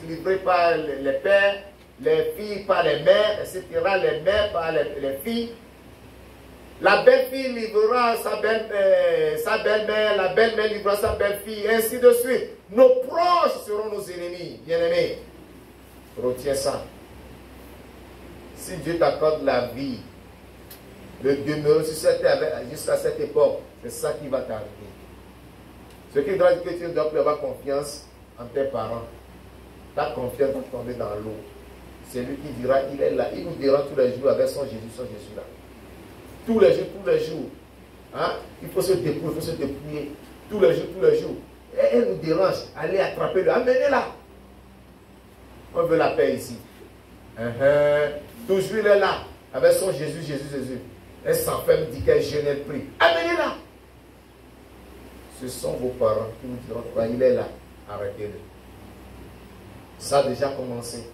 livrés par les pères, les filles par les mères, etc. Les mères par les filles. La belle-fille livrera sa belle-mère, la belle-mère livrera sa belle-fille, et ainsi de suite. Nos proches seront nos ennemis, bien-aimés. Retiens ça. Si Dieu t'accorde la vie, de demeurer sur cette terre jusqu'à cette époque, c'est ça qui va t'arriver. Ce qui doit dire que tu ne dois plus avoir confiance en tes parents. Ta confiance va tomber dans l'eau. C'est lui qui dira, il est là. Il nous dira tous les jours avec son Jésus là. Tous les jours. Hein? Il faut se dépouiller, il faut se dépouiller. Tous les jours. Et elle nous dérange. Allez attraper-le, amenez-la. On veut la paix ici. Toujours il est là, avec son Jésus. Elle s'enferme, dit qu'elle jeûne, elle prie. Amenez-la. Ce sont vos parents qui vous diront, quand il est là, arrêtez-le. Ça a déjà commencé.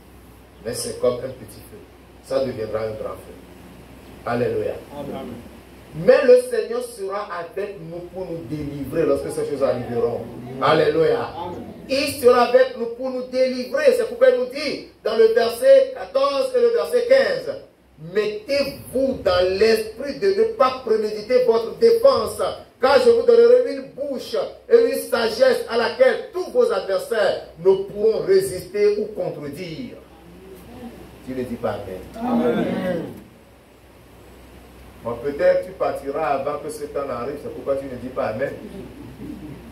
Mais c'est comme un petit feu. Ça deviendra un grand feu. Alléluia. Amen. Mais le Seigneur sera avec nous pour nous délivrer lorsque ces choses arriveront. Alléluia. Amen. Il sera avec nous pour nous délivrer. C'est pourquoi il nous dit dans le verset 14 et le verset 15. Mettez-vous dans l'esprit de ne pas préméditer votre défense, car je vous donnerai une bouche et une sagesse à laquelle tous vos adversaires ne pourront résister ou contredire. Tu ne dis pas Amen. Amen. Bon, peut-être tu partiras avant que ce temps arrive, c'est pourquoi tu ne dis pas Amen.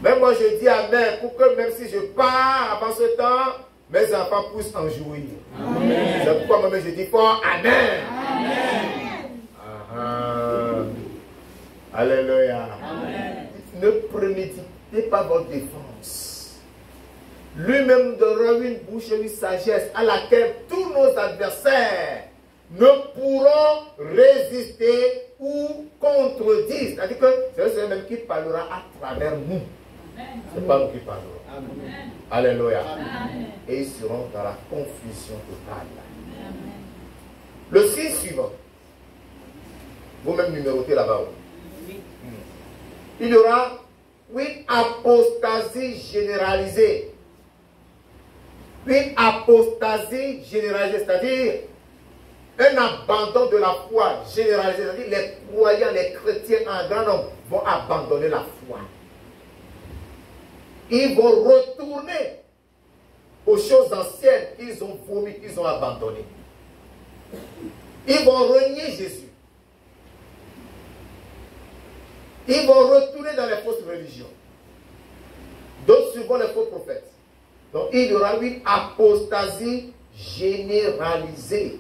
Mais moi je dis Amen, pour que même si je pars avant ce temps, mes enfants puissent en jouir. C'est pourquoi moi je dis fort Amen. Amen. Alléluia. Amen. Ne préméditez pas votre défense. Lui-même donnera une bouche et une sagesse à laquelle tous nos adversaires ne pourront résister ou contredire. C'est-à-dire que c'est lui-même qui parlera à travers nous. Ce n'est pas nous qui parlerons. Amen. Alléluia. Amen. Et ils seront dans la confusion totale. Amen. Le signe suivant. Vous-même numérotez là-bas. Il y aura une apostasie généralisée. Une apostasie généralisée, c'est-à-dire un abandon de la foi généralisée. C'est-à-dire les croyants, les chrétiens en grand nombre vont abandonner la foi. Ils vont retourner aux choses anciennes qu'ils ont vomi, qu'ils ont abandonnées. Ils vont renier Jésus. Ils vont retourner dans les fausses religions. D'autres suivant les faux prophètes. Donc il y aura une apostasie généralisée.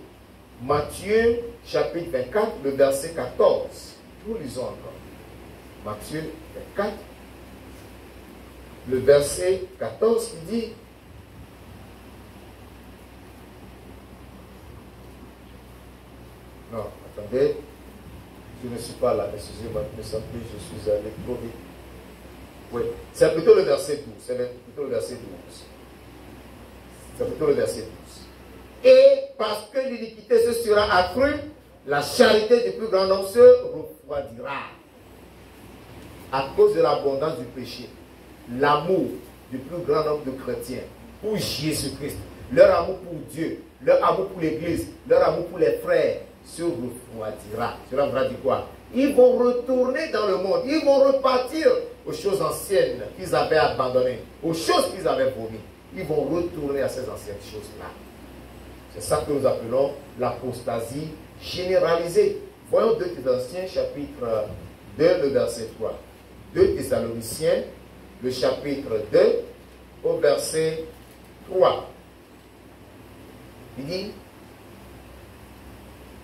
Matthieu chapitre 24, le verset 14. Nous lisons encore. Matthieu 24. Le verset 14 qui dit non, attendez, je ne suis pas là, excusez-moi, je ne sais plus, je suis allé trop vite. Oui, c'est plutôt le verset 12, c'est plutôt le verset 12. C'est plutôt le verset 12. Et parce que l'iniquité se sera accrue, la charité du plus grand nombre se refroidira. À cause de l'abondance du péché. L'amour du plus grand nombre de chrétiens pour Jésus-Christ, leur amour pour Dieu, leur amour pour l'Église, leur amour pour les frères se refroidira. Cela voudra dire quoi? Ils vont retourner dans le monde, ils vont repartir aux choses anciennes qu'ils avaient abandonnées, aux choses qu'ils avaient vomies. Ils vont retourner à ces anciennes choses-là. C'est ça que nous appelons l'apostasie généralisée. Voyons 2 Thessaloniciens chapitre 2, le verset 3. 2 Thessaloniciens, le chapitre 2, au verset 3. Il dit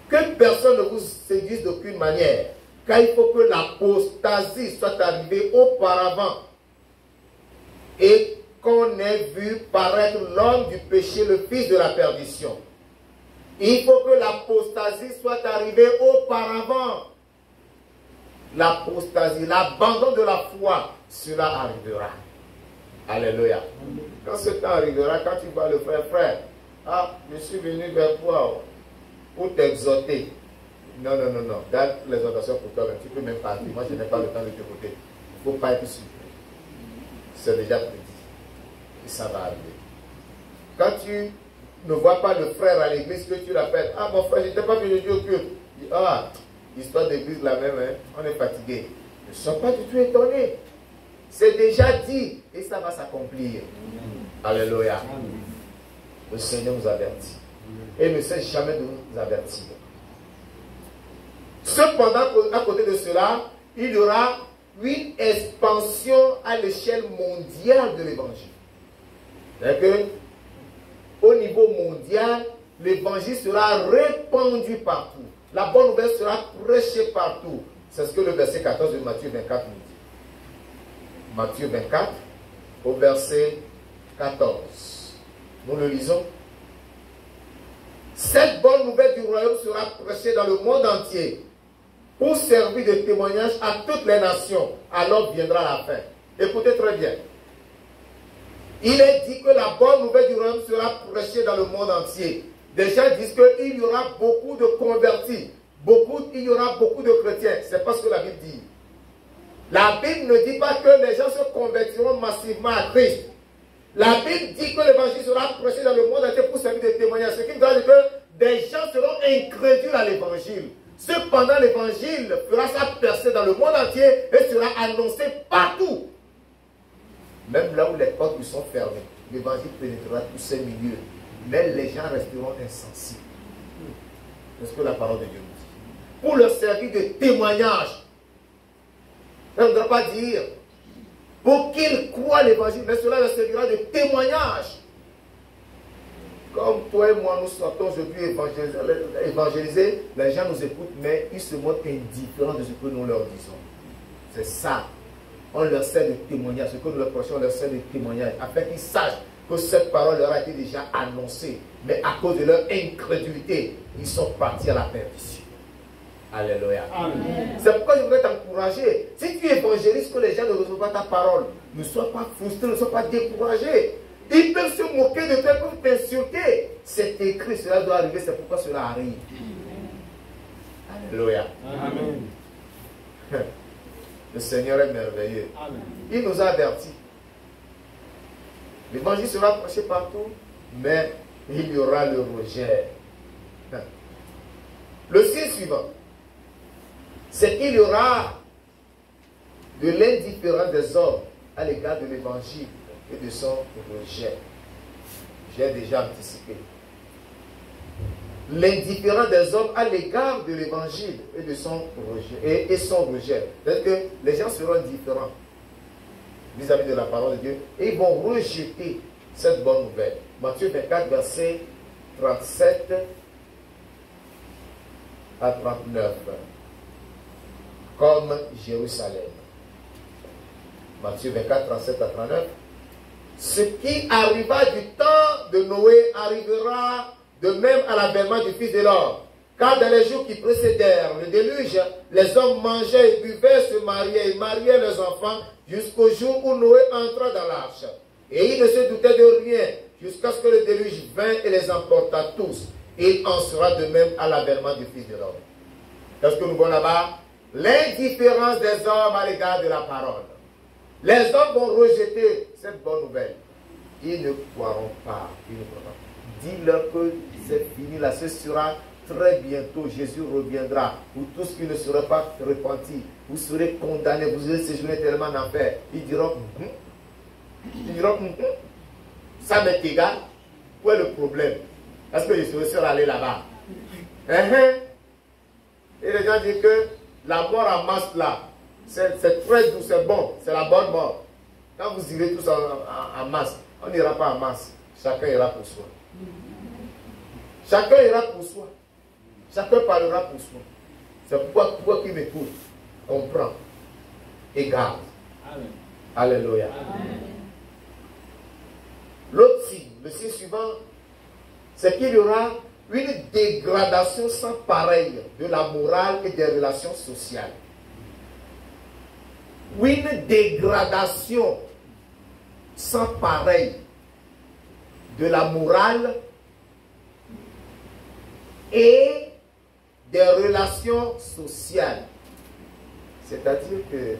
que personne ne vous séduise d'aucune manière, car il faut que l'apostasie soit arrivée auparavant et qu'on ait vu paraître l'homme du péché, le fils de la perdition. Il faut que l'apostasie soit arrivée auparavant. L'apostasie, l'abandon de la foi, cela arrivera. Alléluia. Quand ce temps arrivera, quand tu vois le frère, ah, je suis venu vers toi pour t'exhorter. Non. Donne l'exhortation pour toi, mais tu peux même partir. Moi, je n'ai pas le temps de t'écouter. Il ne faut pas être surpris. C'est déjà prédit. Et ça va arriver. Quand tu ne vois pas le frère à l'église, que tu l'appelles, ah, mon frère, je n'étais pas venu au culte. Ah, l'histoire d'église la même, hein? On est fatigué. Ne sois pas du tout étonné. C'est déjà dit et ça va s'accomplir. Alléluia. Le Seigneur nous avertit. Et ne cesse jamais de nous avertir. Cependant, à côté de cela, il y aura une expansion à l'échelle mondiale de l'évangile. C'est-à-dire que, au niveau mondial, l'évangile sera répandu partout. La bonne nouvelle sera prêchée partout. C'est ce que le verset 14 de Matthieu 24 nous dit. Matthieu 24, au verset 14. Nous le lisons. Cette bonne nouvelle du royaume sera prêchée dans le monde entier pour servir de témoignage à toutes les nations. Alors viendra la fin. Écoutez très bien. Il est dit que la bonne nouvelle du royaume sera prêchée dans le monde entier. Des gens disent qu'il y aura beaucoup de convertis. Il y aura beaucoup de chrétiens. C'est pas ce que la Bible dit. La Bible ne dit pas que les gens se convertiront massivement à Christ. La Bible dit que l'évangile sera prêché dans le monde entier pour servir de témoignage. Ce qui veut dire que des gens seront incrédules à l'évangile. Cependant, l'évangile fera sa percée dans le monde entier et sera annoncé partout. Même là où les portes sont fermées, l'évangile pénétrera tous ces milieux. Mais les gens resteront insensibles. C'est ce que la parole de Dieu nous dit. Pour leur servir de témoignage. On ne doit pas dire pour qu'ils croient l'évangile, mais cela leur servira de témoignage. Comme toi et moi, nous sortons aujourd'hui évangéliser, les gens nous écoutent, mais ils se montrent indifférents de ce que nous leur disons. C'est ça. On leur sert de témoignage. Ce que nous leur prêchons, on leur sert de témoignage, afin qu'ils sachent que cette parole leur a été déjà annoncée. Mais à cause de leur incrédulité, ils sont partis à la perdition. Alléluia. C'est pourquoi je voudrais t'encourager. Si tu évangélises que les gens ne reçoivent pas ta parole, ne sois pas frustré, ne sois pas découragé. Ils peuvent se moquer de toi, ils peuvent t'insulter. C'est écrit, cela doit arriver, c'est pourquoi cela arrive. Alléluia. Amen. Le Seigneur est merveilleux. Amen. Il nous a avertis. L'évangile sera prêché partout, mais il y aura le rejet. Le signe suivant, c'est qu'il y aura de l'indifférence des hommes à l'égard de l'évangile et de son rejet. J'ai déjà anticipé. L'indifférence des hommes à l'égard de l'évangile et de son rejet. Et son rejet. C'est-à-dire que les gens seront indifférents vis-à-vis de la parole de Dieu et ils vont rejeter cette bonne nouvelle. Matthieu 24, verset 37 à 39. Comme Jérusalem. Matthieu 24, 37 à 39. Ce qui arriva du temps de Noé arrivera de même à l'avènement du Fils de l'homme. Car dans les jours qui précédèrent le déluge, les hommes mangeaient et buvaient, se mariaient et mariaient leurs enfants jusqu'au jour où Noé entra dans l'arche. Et ils ne se doutaient de rien jusqu'à ce que le déluge vint et les emporta tous. Et il en sera de même à l'avènement du Fils de l'homme. Qu'est-ce que nous voyons là-bas? L'indifférence des hommes à l'égard de la parole. Les hommes vont rejeter cette bonne nouvelle. Ils ne croiront pas. Dis-leur que c'est fini là, ce sera très bientôt. Jésus reviendra. Vous tous qui ne serez pas repentis, vous serez condamnés, vous allez séjourner tellement en enfer. Ils diront, ça m'est égal. Où est le problème? Est-ce que je serai sûr d'aller là-bas? Et les gens disent que la mort en masse là, c'est très doux, c'est bon, c'est la bonne mort. Quand vous irez tous en masse, on n'ira pas en masse. Chacun ira pour soi. Chacun ira pour soi. Chacun parlera pour soi. C'est pourquoi toi qui m'écoutes, comprends et garde. Amen. Alléluia. L'autre signe, le signe suivant, c'est qu'il y aura une dégradation sans pareil de la morale et des relations sociales. Une dégradation sans pareil de la morale et des relations sociales. C'est-à-dire que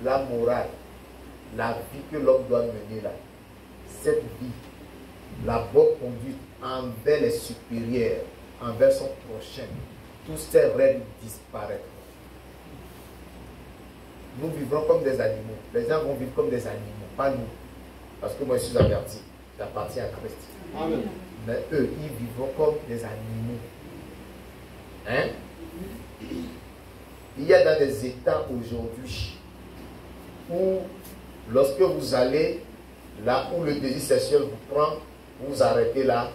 la morale, la vie que l'homme doit mener là, cette vie, la bonne conduite envers les supérieurs, envers son prochain, tous ces règles disparaîtront. Nous vivrons comme des animaux. Les gens vont vivre comme des animaux, pas nous. Parce que moi je suis averti, j'appartiens à Christ. Amen. Mais eux, ils vivront comme des animaux. Hein? Il y a dans des états aujourd'hui où lorsque vous allez là où le désir sexuel vous prend, vous vous arrêtez là,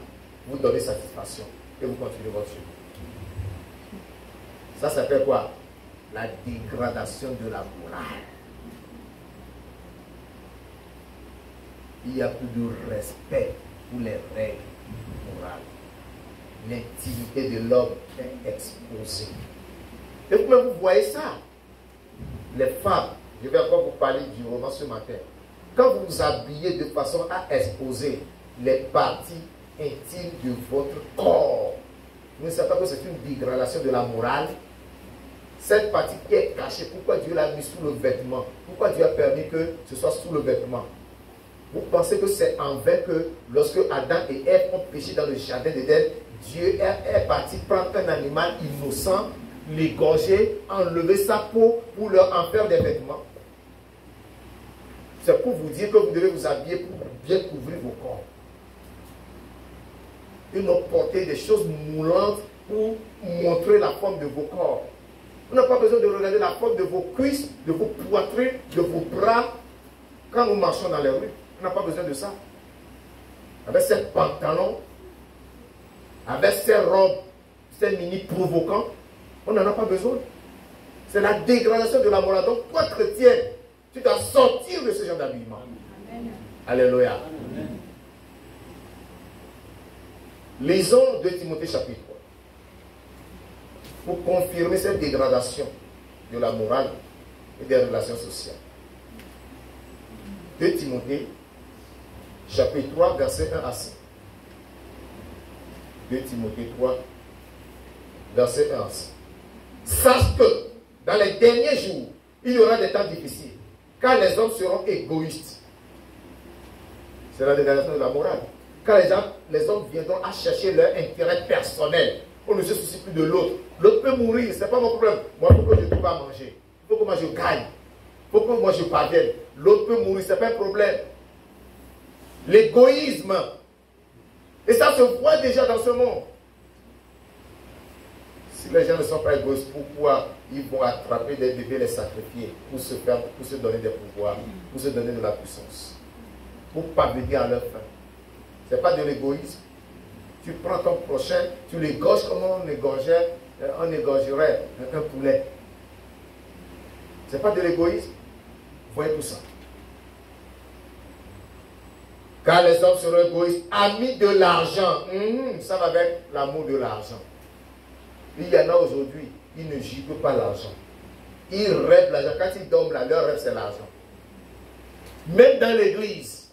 vous donnez satisfaction et vous continuez votre chemin. Ça s'appelle quoi? La dégradation de la morale. Il n'y a plus de respect pour les règles morales. L'intimité de l'homme est exposée. Et vous voyez ça. Les femmes, je vais encore vous parler du roman ce matin. Quand vous vous habillez de façon à exposer les parties intimes de votre corps, vous ne savez pas que c'est une dégradation de la morale. Cette partie qui est cachée, pourquoi Dieu l'a mis sous le vêtement? Pourquoi Dieu a permis que ce soit sous le vêtement? Vous pensez que c'est en vain que lorsque Adam et Ève ont péché dans le jardin d'Éden, Dieu est parti prendre un animal innocent, l'égorger, enlever sa peau pour leur en faire des vêtements? C'est pour vous dire que vous devez vous habiller pour bien couvrir vos corps. Ils n'ont porté des choses moulantes pour montrer la forme de vos corps. On n'a pas besoin de regarder la forme de vos cuisses, de vos poitrines, de vos bras quand nous marchons dans les rues. On n'a pas besoin de ça. Avec ces pantalons, avec ces robes, ces mini provocants, on n'en a pas besoin. C'est la dégradation de la morale. Donc, toi, chrétien, tu dois sortir de ce genre d'habillement. Alléluia. Amen. Lisons 2 Timothée chapitre 3. Pour confirmer cette dégradation de la morale et des relations sociales. 2 Timothée chapitre 3, verset 1 à 6. 2 Timothée 3, verset 1 à 6. Sache que dans les derniers jours, il y aura des temps difficiles, car les hommes seront égoïstes. C'est la dégradation de la morale. Car les hommes viendront à chercher leur intérêt personnel. On ne se soucie plus de l'autre. L'autre peut mourir, ce n'est pas mon problème. Moi, il faut que je trouve à manger. Il faut que moi je gagne. Il faut que moi je parvienne. L'autre peut mourir, ce n'est pas un problème. L'égoïsme. Et ça se voit déjà dans ce monde. Si les gens ne sont pas égoïstes, pourquoi ils vont attraper des bébés, les sacrifier pour se donner des pouvoirs, pour se donner de la puissance, pour parvenir à leur fin? Ce n'est pas de l'égoïsme. Tu prends ton prochain, tu l'égorges comme on égorgerait un poulet. Ce n'est pas de l'égoïsme. Voyez tout ça. Car les hommes seront égoïstes, amis de l'argent. Ça va avec l'amour de l'argent. Il y en a aujourd'hui, ils ne giclent pas l'argent. Ils rêvent l'argent. Quand ils dorment là, leur rêve c'est l'argent. Même dans l'église,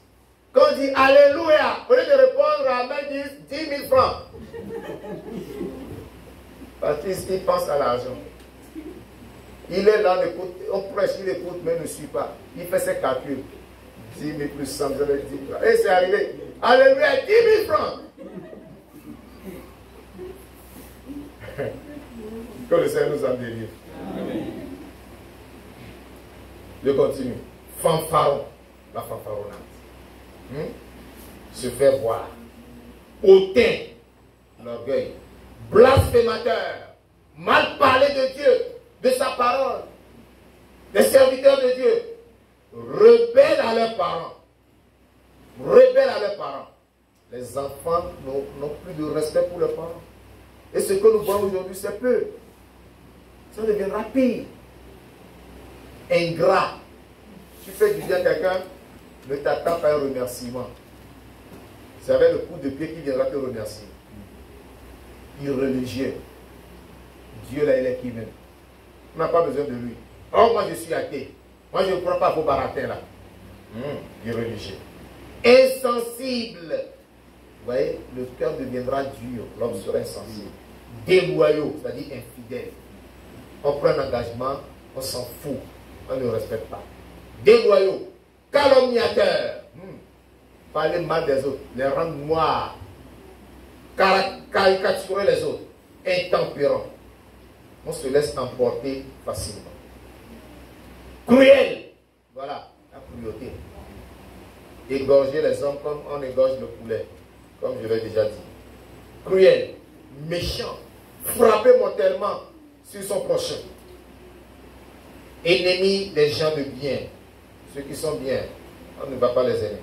quand on dit Alléluia, au lieu de répondre à Amen, ils disent 10 000 francs. Parce qu'ils pensent à l'argent. Il est là, on prêche, il écoute, mais il ne suit pas. Il fait ses calculs. 10 000 plus 100, vous avez 10 francs. Et c'est arrivé. Alléluia, 10 000 francs. Que le Seigneur nous en délivre. Je continue. Fanfaron, la fanfaronnade. Se fait voir. Hautain, l'orgueil. Blasphémateur, mal parler de Dieu, de sa parole. Des serviteurs de Dieu. Rebelles à leurs parents. Rebelles à leurs parents. Les enfants n'ont plus de respect pour leurs parents. Et ce que nous voyons aujourd'hui, c'est peu. Ça deviendra pire. Ingrat. Tu fais du bien à quelqu'un, ne t'attends pas à un remerciement. C'est avec le coup de pied qu'il viendra te remercier. irreligieux. Dieu là, il est qui même? On n'a pas besoin de lui. Oh, moi je suis athée. Moi je ne crois pas à vos baratins là. Irreligieux. Insensible. Vous voyez, le cœur deviendra dur, l'homme sera insensible. Déloyaux, c'est-à-dire infidèle. On prend un engagement, on s'en fout, on ne respecte pas. Déloyaux, calomniateurs, parler mal des autres, les rendre noirs, caricaturer les autres, intempérants. On se laisse emporter facilement. Cruel, voilà, la cruauté. Égorger les hommes comme on égorge le poulet, comme je l'ai déjà dit. Cruel, méchant, frapper mortellement sur son prochain. Ennemi des gens de bien, ceux qui sont bien, on ne va pas les aimer.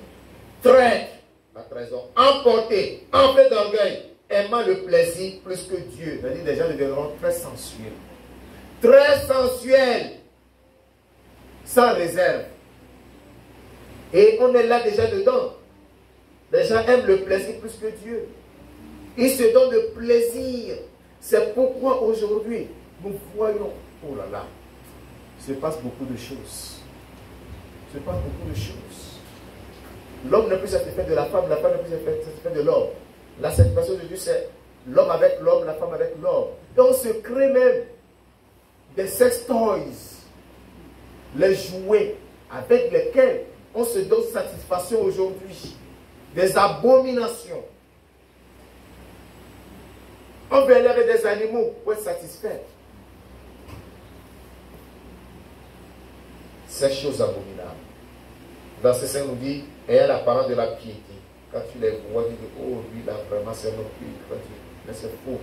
Traître, la trahison, emporter, enflé d'orgueil, aimant le plaisir plus que Dieu. C'est-à-dire les gens deviendront très sensuels. Très sensuels, sans réserve. Et on est là déjà dedans. Les gens aiment le plaisir plus que Dieu. Ils se donnent de plaisir. C'est pourquoi aujourd'hui, nous voyons, oh là là, il se passe beaucoup de choses. Il se passe beaucoup de choses. L'homme ne peut satisfaire de la femme ne peut satisfaire de l'homme. La satisfaction de Dieu, c'est l'homme avec l'homme, la femme avec l'homme. Et on se crée même des sex toys, les jouets avec lesquels on se donne satisfaction aujourd'hui. Des abominations. On veut aller avec des animaux pour être satisfait. Ces choses abominables. Verset 5 nous dit, ayant l'apparence de la piété. Quand tu les vois, tu dis, oh, lui là, vraiment, c'est notre pire. Mais c'est faux.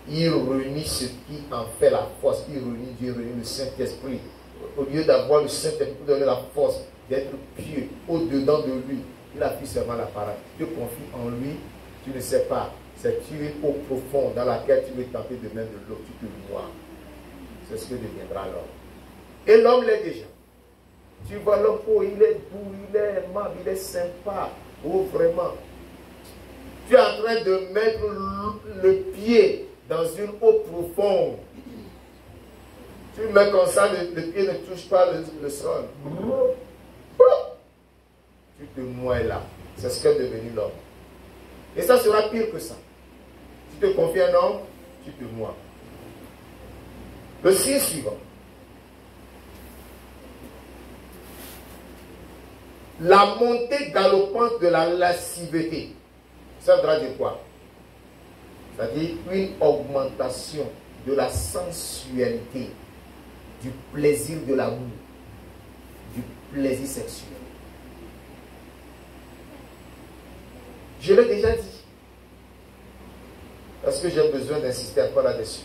Il réunit ce qui en fait la force. Il réunit Dieu, il réunit le Saint-Esprit. Au lieu d'avoir le Saint-Esprit pour donner la force, d'être pieux au-dedans de lui, il appuie seulement l'apparence. Tu te confies en lui, tu ne sais pas. C'est une eau profonde dans laquelle tu veux tenter de mettre de l'eau, tu te noies. C'est ce que deviendra l'homme. Et l'homme l'est déjà. Tu vois l'homme, oh, il est doux, il est aimable, il est sympa. Oh, vraiment. Tu es en train de mettre le pied dans une eau profonde. Tu mets comme ça, le pied ne touche pas le sol. Tu te noies là. C'est ce qu'est devenu l'homme. Et ça sera pire que ça. Tu te confies à un homme, tu te noies. Le signe suivant. La montée galopante de la lasciveté. Ça voudra dire quoi? C'est-à-dire une augmentation de la sensualité, du plaisir de l'amour, du plaisir sexuel. Je l'ai déjà dit. Parce que j'ai besoin d'insister encore là-dessus.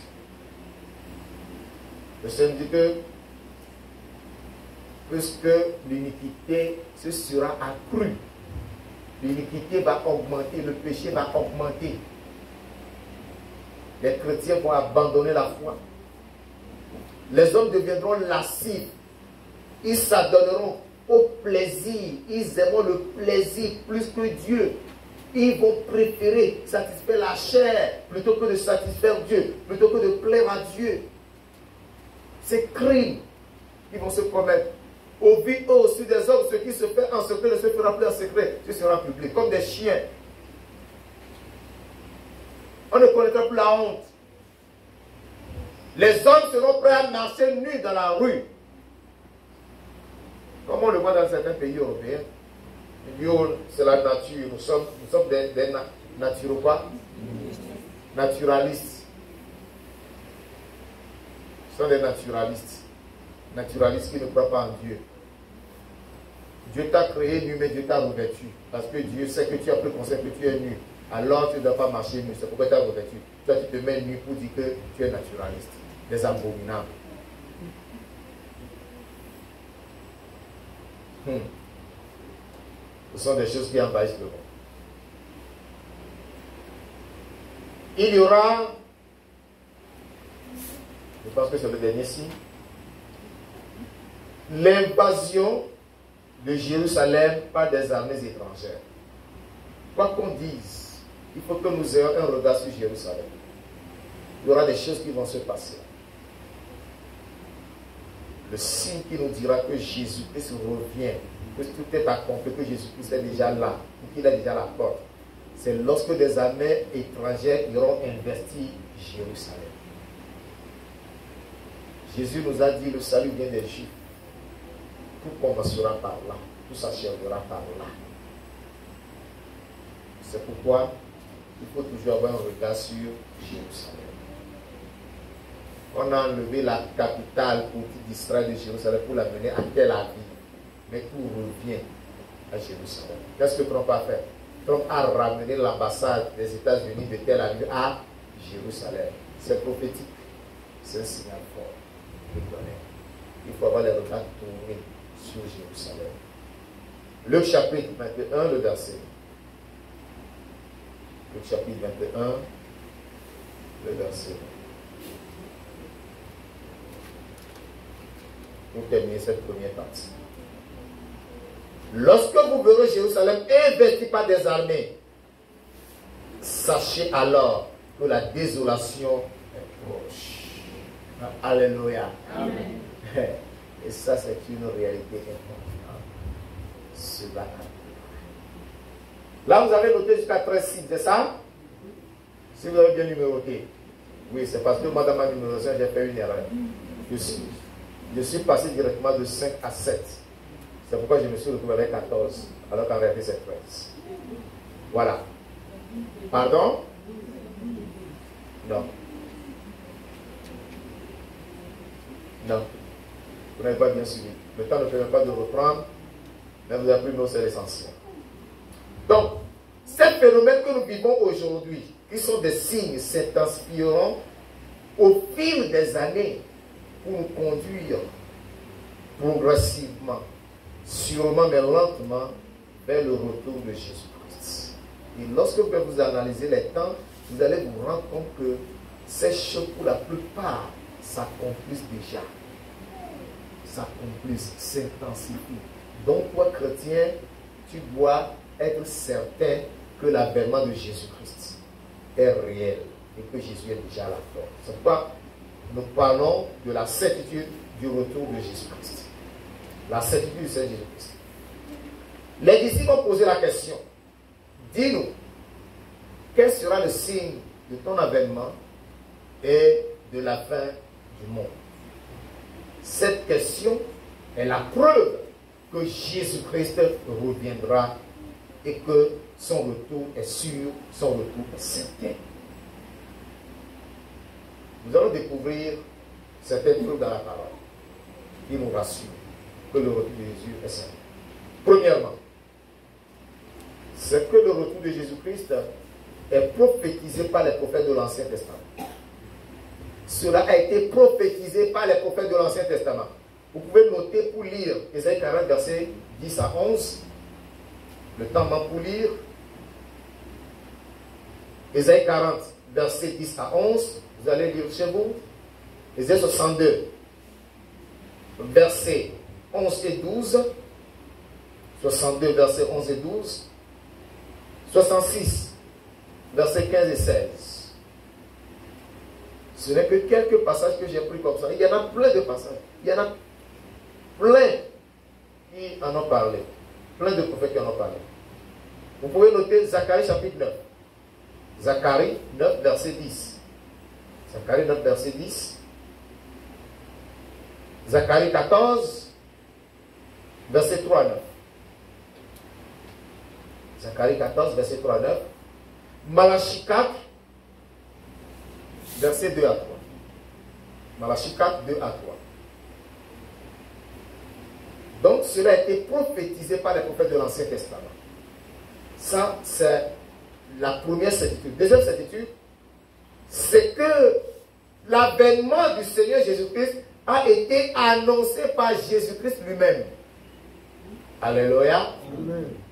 Le Seigneur dit que puisque l'iniquité se sera accrue, l'iniquité va augmenter, le péché va augmenter. Les chrétiens vont abandonner la foi. Les hommes deviendront lascifs. Ils s'adonneront au plaisir. Ils aimeront le plaisir plus que Dieu. Ils vont préférer satisfaire la chair plutôt que de satisfaire Dieu, plutôt que de plaire à Dieu. C'est crimes qui vont se commettre. Au vu aussi des hommes, ce qui se fait en secret ne se fera plus en secret, ce sera public, comme des chiens. On ne connaîtra plus la honte. Les hommes seront prêts à marcher nus dans la rue. Comme on le voit dans certains pays européens. C'est la nature. Nous sommes des naturopathes, naturalistes. Nous sommes des naturalistes. Naturalistes qui ne croient pas en Dieu. Dieu t'a créé nu, mais Dieu t'a revêtu. Parce que Dieu sait que tu as pris conscience que tu es nu. Alors tu ne dois pas marcher nu. C'est pourquoi tu as revêtu. Toi, tu te mets nu pour dire que tu es naturaliste. Des abominables. Ce sont des choses qui envahissent le monde. Il y aura, je pense que c'est le dernier signe, l'invasion de Jérusalem par des armées étrangères. Quoi qu'on dise, il faut que nous ayons un regard sur Jérusalem. il y aura des choses qui vont se passer. Le signe qui nous dira que Jésus-Christ revient, que tout est accompli, que Jésus-Christ est déjà là, qu'il est déjà à la porte. C'est lorsque des armées étrangères iront investir Jérusalem. Jésus nous a dit, le salut vient des Juifs. Tout commencera par là, tout s'achèvera par là. C'est pourquoi il faut toujours avoir un regard sur Jérusalem. On a enlevé la capitale politique d'Israël de Jérusalem pour l'amener à Tel Aviv. Mais tout revient à Jérusalem. Qu'est-ce que Trump a fait? Trump a ramené l'ambassade des États-Unis de Tel Aviv à Jérusalem. C'est prophétique. C'est un signal fort. Il faut avoir les regards tournés sur Jérusalem. Luc chapitre 21, le verset. Luc chapitre 21, le verset. Pour terminer cette première partie. Lorsque vous verrez Jérusalem investi par des armées, sachez alors que la désolation est proche. Alléluia. Amen. Et ça, c'est une réalité importante. Cela. Là, vous avez noté jusqu'à 13, c'est ça? Si vous avez bien numéroté. Oui, c'est parce que moi, dans ma numération, j'ai fait une erreur. Je suis passé directement de 5 à 7. C'est pourquoi je me suis retrouvé avec 14, alors qu'en réalité c'est 13. Voilà. Pardon? Non. Non. Vous n'avez pas bien suivi. Le temps ne permet pas de reprendre, mais vous avez pris c'est l'essentiel. Donc, ces phénomènes que nous vivons aujourd'hui, qui sont des signes, s'intensifieront au fil des années pour nous conduire progressivement, sûrement mais lentement, vers le retour de Jésus-Christ. Et lorsque vous analysez les temps, vous allez vous rendre compte que ces choses, pour la plupart, s'accomplissent déjà. S'accomplissent, s'intensifient. Donc, toi, chrétien, tu dois être certain que l'avènement de Jésus-Christ est réel et que Jésus est déjà à la porte. C'est pourquoi nous parlons de la certitude du retour de Jésus-Christ. La certitude du Seigneur Jésus-Christ. Les disciples ont posé la question. Dis-nous, quel sera le signe de ton avènement et de la fin du monde? Cette question est la preuve que Jésus-Christ reviendra et que son retour est sûr, son retour est certain. Nous allons découvrir certaines preuves dans la parole qui nous rassurent que le retour de Jésus est certain. Premièrement, c'est que le retour de Jésus-Christ est prophétisé par les prophètes de l'Ancien Testament. Cela a été prophétisé par les prophètes de l'Ancien Testament. Vous pouvez noter pour lire Ésaïe 40, versets 10 à 11. Le temps manque pour lire. Ésaïe 40, versets 10 à 11. Vous allez lire chez vous. Ésaïe 62, versets 11 et 12. 62, versets 11 et 12. 66, versets 15 et 16. Ce n'est que quelques passages que j'ai pris comme ça. Il y en a plein de passages. Il y en a plein qui en ont parlé. Plein de prophètes qui en ont parlé. Vous pouvez noter Zacharie chapitre 9. Zacharie 9, verset 10. Zacharie 9, verset 10. Zacharie 14, verset 3 à 9. Zacharie 14, verset 3 à 9. Malachie 4, verset 2 à 3. Malachie 4, 2 à 3. Donc, cela a été prophétisé par les prophètes de l'Ancien Testament. Ça, c'est la première certitude. Deuxième certitude, c'est que l'avènement du Seigneur Jésus-Christ a été annoncé par Jésus-Christ lui-même. Alléluia.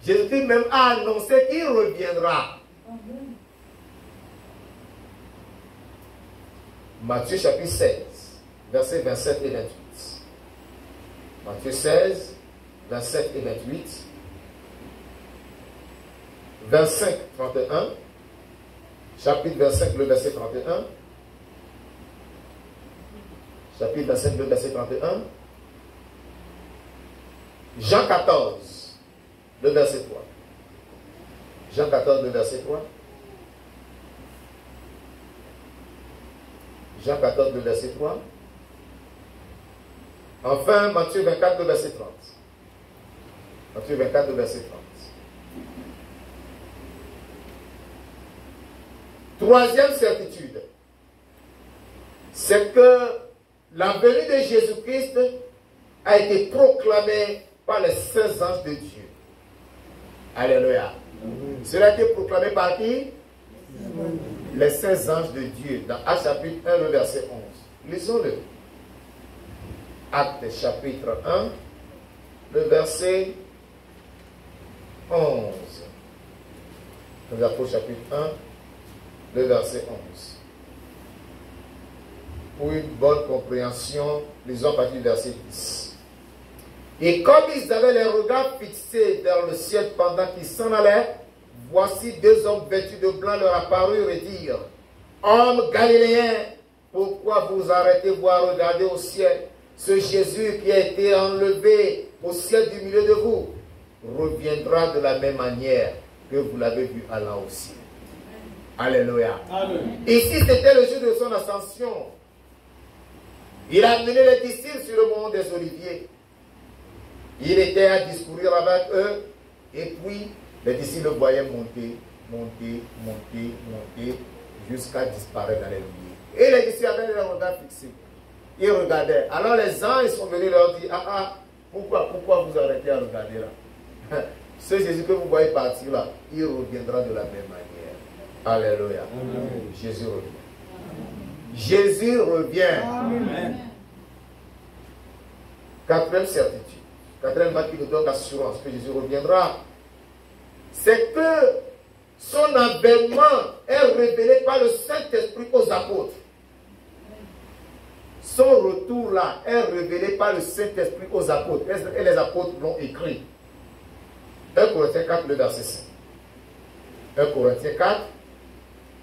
Jésus-Christ même a annoncé qu'il reviendra. Amen. Matthieu chapitre 16, versets 27 et 28. Matthieu 16, 27 et 28. 25, 31. Chapitre 25, le verset 31. chapitre 25, verset 31. Jean 14, le verset 3. Jean 14, le verset 3. Jean 14, le verset 3. Enfin, Matthieu 24, le verset 30. Matthieu 24, le verset 30. Troisième certitude, c'est que la venue de Jésus-Christ a été proclamée par les saints anges de Dieu. Alléluia. Cela a été proclamé par qui? Les saints anges de Dieu. Dans Actes chapitre 1, le verset 11. Lisons-le. Actes chapitre 1, le verset 11. Nous approchons chapitre 1, le verset 11. Pour une bonne compréhension, lisons à partir du verset 10. Et comme ils avaient les regards fixés vers le ciel pendant qu'ils s'en allaient, voici deux hommes vêtus de blanc leur apparurent et dirent: Hommes galiléens, pourquoi vous arrêtez-vous à regarder au ciel? Ce Jésus qui a été enlevé au ciel du milieu de vous reviendra de la même manière que vous l'avez vu allant au ciel. Alléluia. Amen. Ici, c'était le jour de son ascension. Il a amené les disciples sur le mont des Oliviers. Il était à discourir avec eux. Et puis, les disciples le voyaient monter, monter, monter, monter, jusqu'à disparaître dans les nuées. Et les disciples avaient les regards fixés. Ils regardaient. Alors les anges sont venus leur dire: pourquoi vous arrêtez à regarder là? Ce Jésus que vous voyez partir là, il reviendra de la même manière. Alléluia. Amen. Jésus revient. Jésus revient. Amen. Quatrième certitude. Quatrième marque qui nous donne l'assurance que Jésus reviendra. C'est que son avènement est révélé par le Saint-Esprit aux apôtres. Son retour là est révélé par le Saint-Esprit aux apôtres. Et les apôtres l'ont écrit. 1 Corinthiens 4, le verset 5. 1 Corinthiens 4,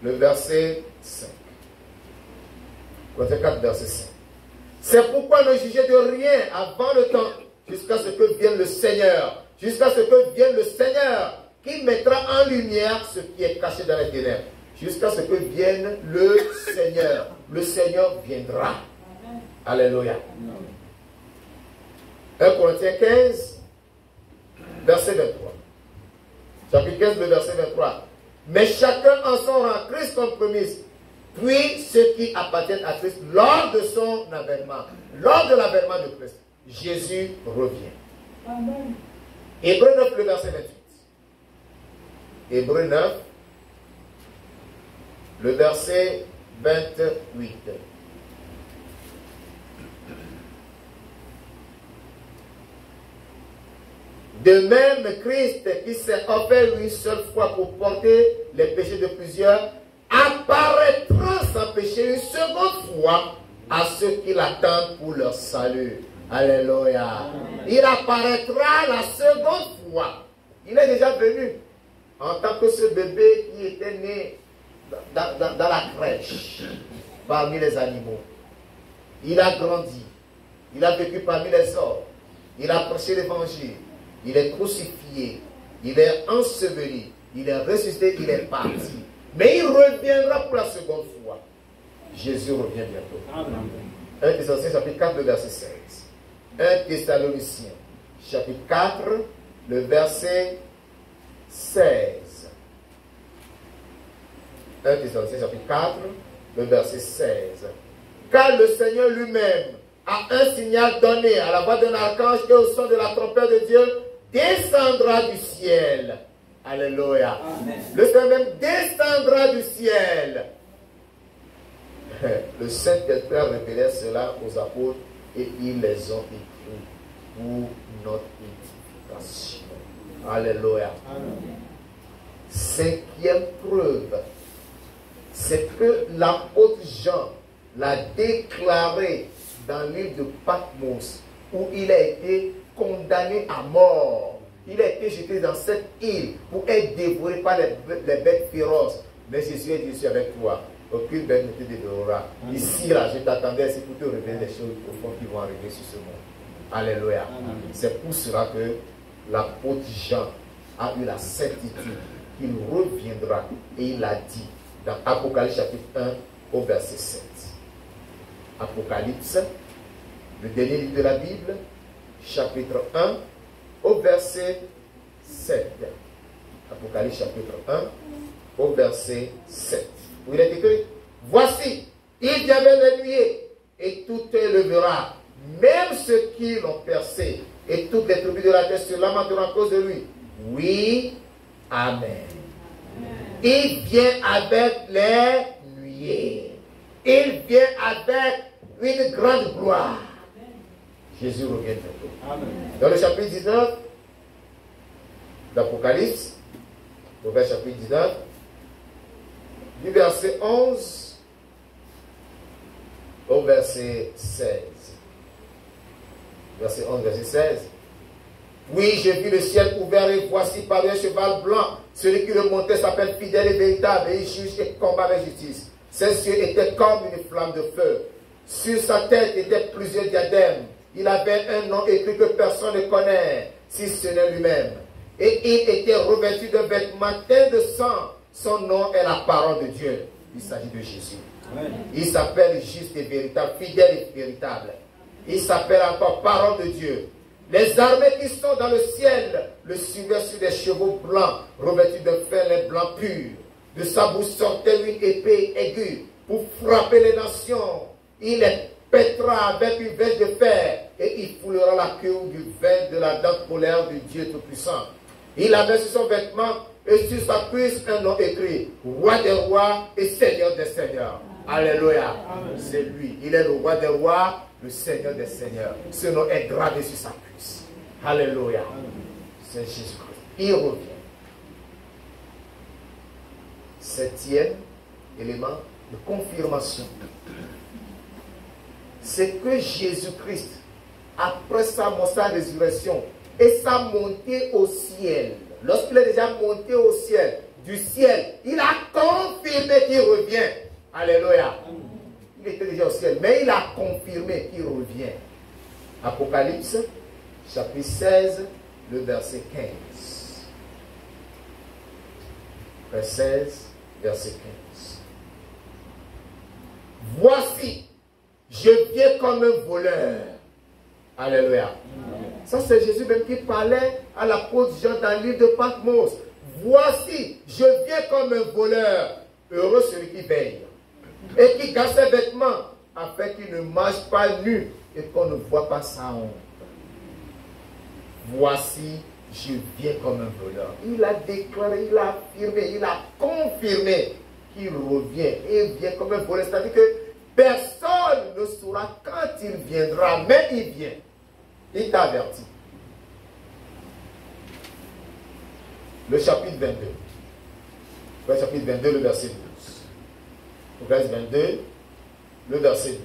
le verset 5. Corinthiens 4, verset 5. C'est pourquoi ne jugez de rien avant le temps, jusqu'à ce que vienne le Seigneur. Jusqu'à ce que vienne le Seigneur, qui mettra en lumière ce qui est caché dans les ténèbres. Jusqu'à ce que vienne le Seigneur. Le Seigneur viendra. Alléluia. 1 Corinthiens 15, verset 23. Chapitre 15, le verset 23. Mais chacun en son rang, Christ comme promise, puis ceux qui appartiennent à Christ lors de son avènement. Lors de l'avènement de Christ, Jésus revient. Amen. Hébreux 9, le verset 28. Hébreux 9, le verset 28. De même, Christ, qui s'est offert une seule fois pour porter les péchés de plusieurs, apparaîtra sans péché une seconde fois à ceux qui l'attendent pour leur salut. Alléluia. Il apparaîtra la seconde fois. Il est déjà venu en tant que ce bébé qui était né dans la crèche, parmi les animaux. Il a grandi. Il a vécu parmi les hommes. Il a prêché l'évangile. Il est crucifié, il est enseveli, il est ressuscité, il est parti. Mais il reviendra pour la seconde fois. Jésus revient bientôt. Amen. 1 Thessaloniciens chapitre 4, le verset 16. 1 Thessaloniciens chapitre 4, le verset 16. 1 Thessaloniciens chapitre 4, le verset 16. Car le Seigneur lui-même a un signal donné à la voix d'un archange et au son de la trompette de Dieu descendra du ciel. Alléluia. Amen. Le Seigneur même descendra du ciel. Le Saint-Esprit a révélé cela aux apôtres et ils les ont écrits pour notre édification. Alléluia. Amen. Cinquième preuve, c'est que l'apôtre Jean l'a déclaré dans l'île de Patmos où il a été condamné à mort. Il a été jeté dans cette île pour être dévoré par les bêtes féroces. Mais Jésus est ici avec toi. aucune bête ne te dévorera. Ici, là, je t'attendais, c'est pour te révéler des choses profondes qui vont arriver sur ce monde. Alléluia. C'est pour cela que l'apôtre Jean a eu la certitude qu'il reviendra. Et il l'a dit dans Apocalypse chapitre 1 au verset 7. Apocalypse, le dernier livre de la Bible, chapitre 1 au verset 7. Apocalypse chapitre 1 au verset 7. Où il est écrit, voici, il viendra la nuit et tout élevera, même ceux qui l'ont percé, et toutes les tribus de la terre se lamenteront à cause de lui. Oui, amen. Il vient avec les nuées. Il vient avec une grande gloire. Jésus revient bientôt. Dans le chapitre 19 d'Apocalypse, au chapitre 19, du verset 11 au verset 16. Verset 11, verset 16. Oui, j'ai vu le ciel ouvert et voici par un cheval blanc. Celui qui le montait s'appelle fidèle et véritable et il juge et combat avec justice. Ses yeux étaient comme une flamme de feu. Sur sa tête étaient plusieurs diadèmes. Il avait un nom écrit que personne ne connaît, si ce n'est lui-même. Et il était revêtu de vêtements teints de sang. Son nom est la parole de Dieu. Il s'agit de Jésus. Amen. Il s'appelle juste et véritable, fidèle et véritable. Il s'appelle encore parole de Dieu. Les armées qui sont dans le ciel le suivaient sur des chevaux blancs, revêtus de fer, les blancs purs. De sa bouche sortait une épée aiguë pour frapper les nations. Il les pètera avec une verge de fer et il foulera la queue du vin de la dent polaire du Dieu Tout-Puissant. Il avait sur son vêtement et sur sa cuisse un nom écrit, Roi des rois et Seigneur des seigneurs. Alléluia. C'est lui. Il est le Roi des rois, le Seigneur des seigneurs. Ce nom est gravé sur sa cuisse. Alléluia. C'est Jésus-Christ. Il revient. Septième élément de confirmation. C'est que Jésus-Christ, après sa résurrection et sa montée au ciel, lorsqu'il est déjà monté au ciel, du ciel, il a confirmé qu'il revient. Alléluia. Il était déjà au ciel, mais il a confirmé qu'il revient. Apocalypse, chapitre 16, le verset 15. Verset 16, verset 15. Voici, je viens comme un voleur. Alléluia. Ça, c'est Jésus même qui parlait à l'apôtre Jean dans l'île de Patmos. Voici, je viens comme un voleur. Heureux celui qui veille et qui garde ses vêtements afin qu'il ne marche pas nu et qu'on ne voit pas sa honte. Voici, je viens comme un voleur. Il a déclaré, il a affirmé, il a confirmé qu'il revient. Et il vient comme un voleur. C'est-à-dire que personne ne saura quand il viendra, mais il vient. Il t'a averti. Le chapitre 22. Le chapitre 22, le verset 12. Le verset 22, le verset 12.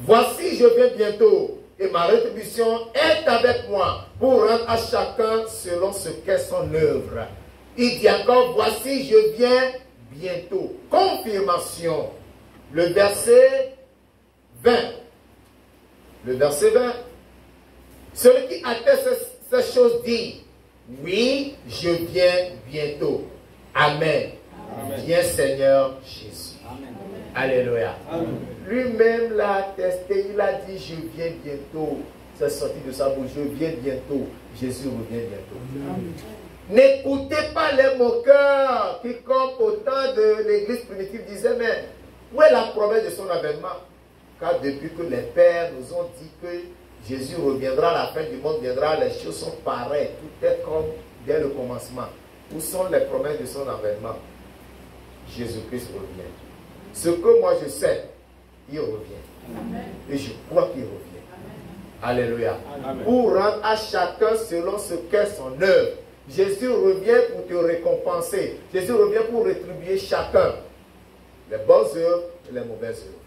Voici, je viens bientôt, et ma rétribution est avec moi, pour rendre à chacun selon ce qu'est son œuvre. Il dit encore, voici, je viens bientôt. Confirmation. Le verset 20. Le verset 20. Celui qui atteste ces choses dit, oui, je viens bientôt. Amen. Amen. Viens Seigneur Jésus. Amen. Alléluia. Lui-même l'a attesté, il a dit, je viens bientôt. C'est sorti de sa bouche, je viens bientôt. Jésus revient bientôt. N'écoutez pas les moqueurs qui, comme au temps de l'église primitive, disaient, mais où est la promesse de son avènement? Car depuis que les pères nous ont dit que Jésus reviendra, la fin du monde viendra, les choses sont pareilles, tout est comme dès le commencement. Où sont les promesses de son avènement? Jésus-Christ revient. Ce que moi je sais, il revient. Amen. Et je crois qu'il revient. Amen. Alléluia. Amen. Pour rendre à chacun selon ce qu'est son œuvre. Jésus revient pour te récompenser. Jésus revient pour rétribuer chacun. Les bonnes œuvres et les mauvaises œuvres.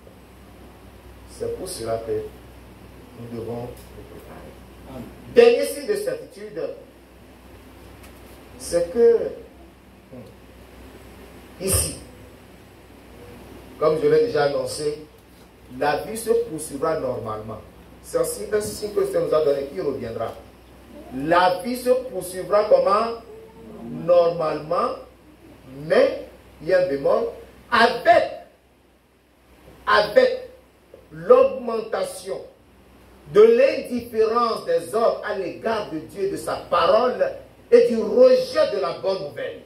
C'est pour cela que nous devons nous préparer. Amen. Dernier signe de certitude, c'est que ici, comme je l'ai déjà annoncé, la vie se poursuivra normalement. C'est aussi un signe que ça nous a donné qui reviendra. La vie se poursuivra comment? Normalement, mais il y a un bémol, avec l'augmentation de l'indifférence des hommes à l'égard de Dieu et de sa parole et du rejet de la bonne nouvelle.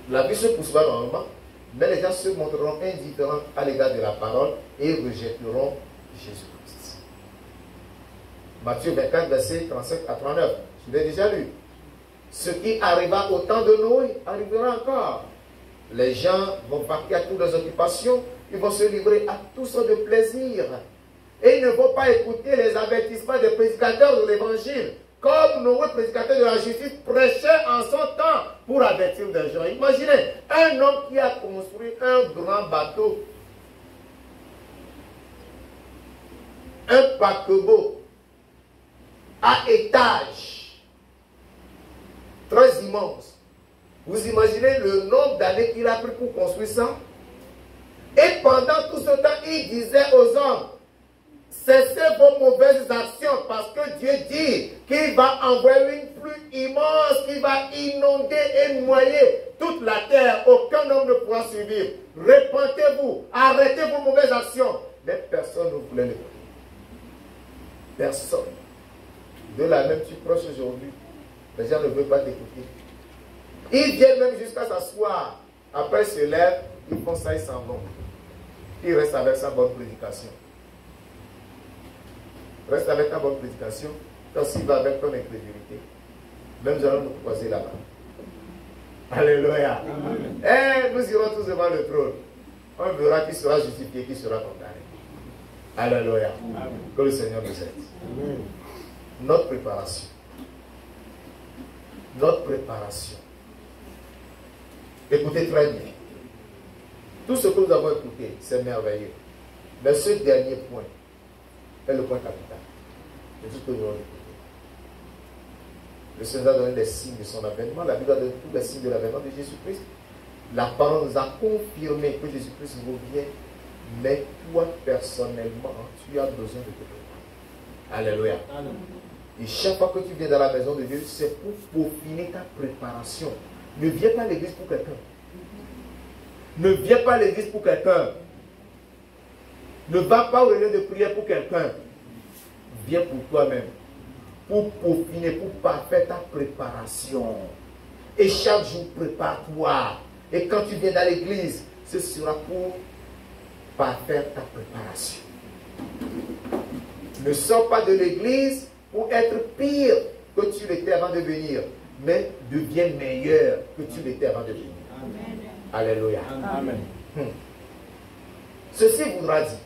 La vie se poursuivra normalement, mais les gens se montreront indifférents à l'égard de la parole et rejetteront Jésus-Christ. Matthieu 24, verset 35 à 39. Je l'ai déjà lu. Ce qui arriva au temps de Noé arrivera encore. Les gens vont vaquer à toutes leurs occupations, ils vont se livrer à toutes sortes de plaisirs. Et ils ne vont pas écouter les avertissements des prédicateurs de l'évangile. Comme Noé, prédicateur de la justice, prêchait en son temps pour avertir des gens. Imaginez, un homme qui a construit un grand bateau, un paquebot à étage, très immense. Vous imaginez le nombre d'années qu'il a pris pour construire ça? Et pendant tout ce temps, il disait aux hommes, cessez vos mauvaises actions parce que Dieu dit qu'il va envoyer une pluie immense qui va inonder et noyer toute la terre. Aucun homme ne pourra survivre. Repentez-vous, arrêtez vos mauvaises actions. Mais personne ne voulait l'écouter. Personne. De la même, tu prêches aujourd'hui. Les gens ne veulent pas t'écouter. Ils viennent même jusqu'à s'asseoir. Après, ils se lèvent, ils font ça, ils s'en vont. Ils restent avec sa bonne prédication. Reste avec ta bonne prédication. Quand s'il va avec ton incrédulité, même nous allons nous croiser là-bas. Alléluia. Et nous irons tous devant le trône. On verra qui sera justifié, qui sera condamné. Alléluia. Que le Seigneur nous aide. Notre préparation. Notre préparation. Écoutez très bien. Tout ce que nous avons écouté, c'est merveilleux. Mais ce dernier point est le point capital de tout ce que nous avons écouté. Le Seigneur a donné des signes de son avènement. La Bible a donné tous les signes de l'avènement de Jésus-Christ. La parole nous a confirmé que Jésus-Christ revient. Mais toi, personnellement, tu as besoin de te préparer. Alléluia. Et chaque fois que tu viens dans la maison de Dieu, c'est pour peaufiner ta préparation. Ne viens pas à l'église pour quelqu'un. Ne viens pas à l'église pour quelqu'un. Ne va pas au lieu de prière pour quelqu'un. Viens pour toi-même. Pour peaufiner, pour parfaire ta préparation. Et chaque jour, prépare-toi. Et quand tu viens dans l'église, ce sera pour parfaire ta préparation. Ne sors pas de l'église pour être pire que tu l'étais avant de venir. Mais deviens meilleur que tu l'étais avant de venir. Amen. Alléluia. Amen. Ceci voudra dire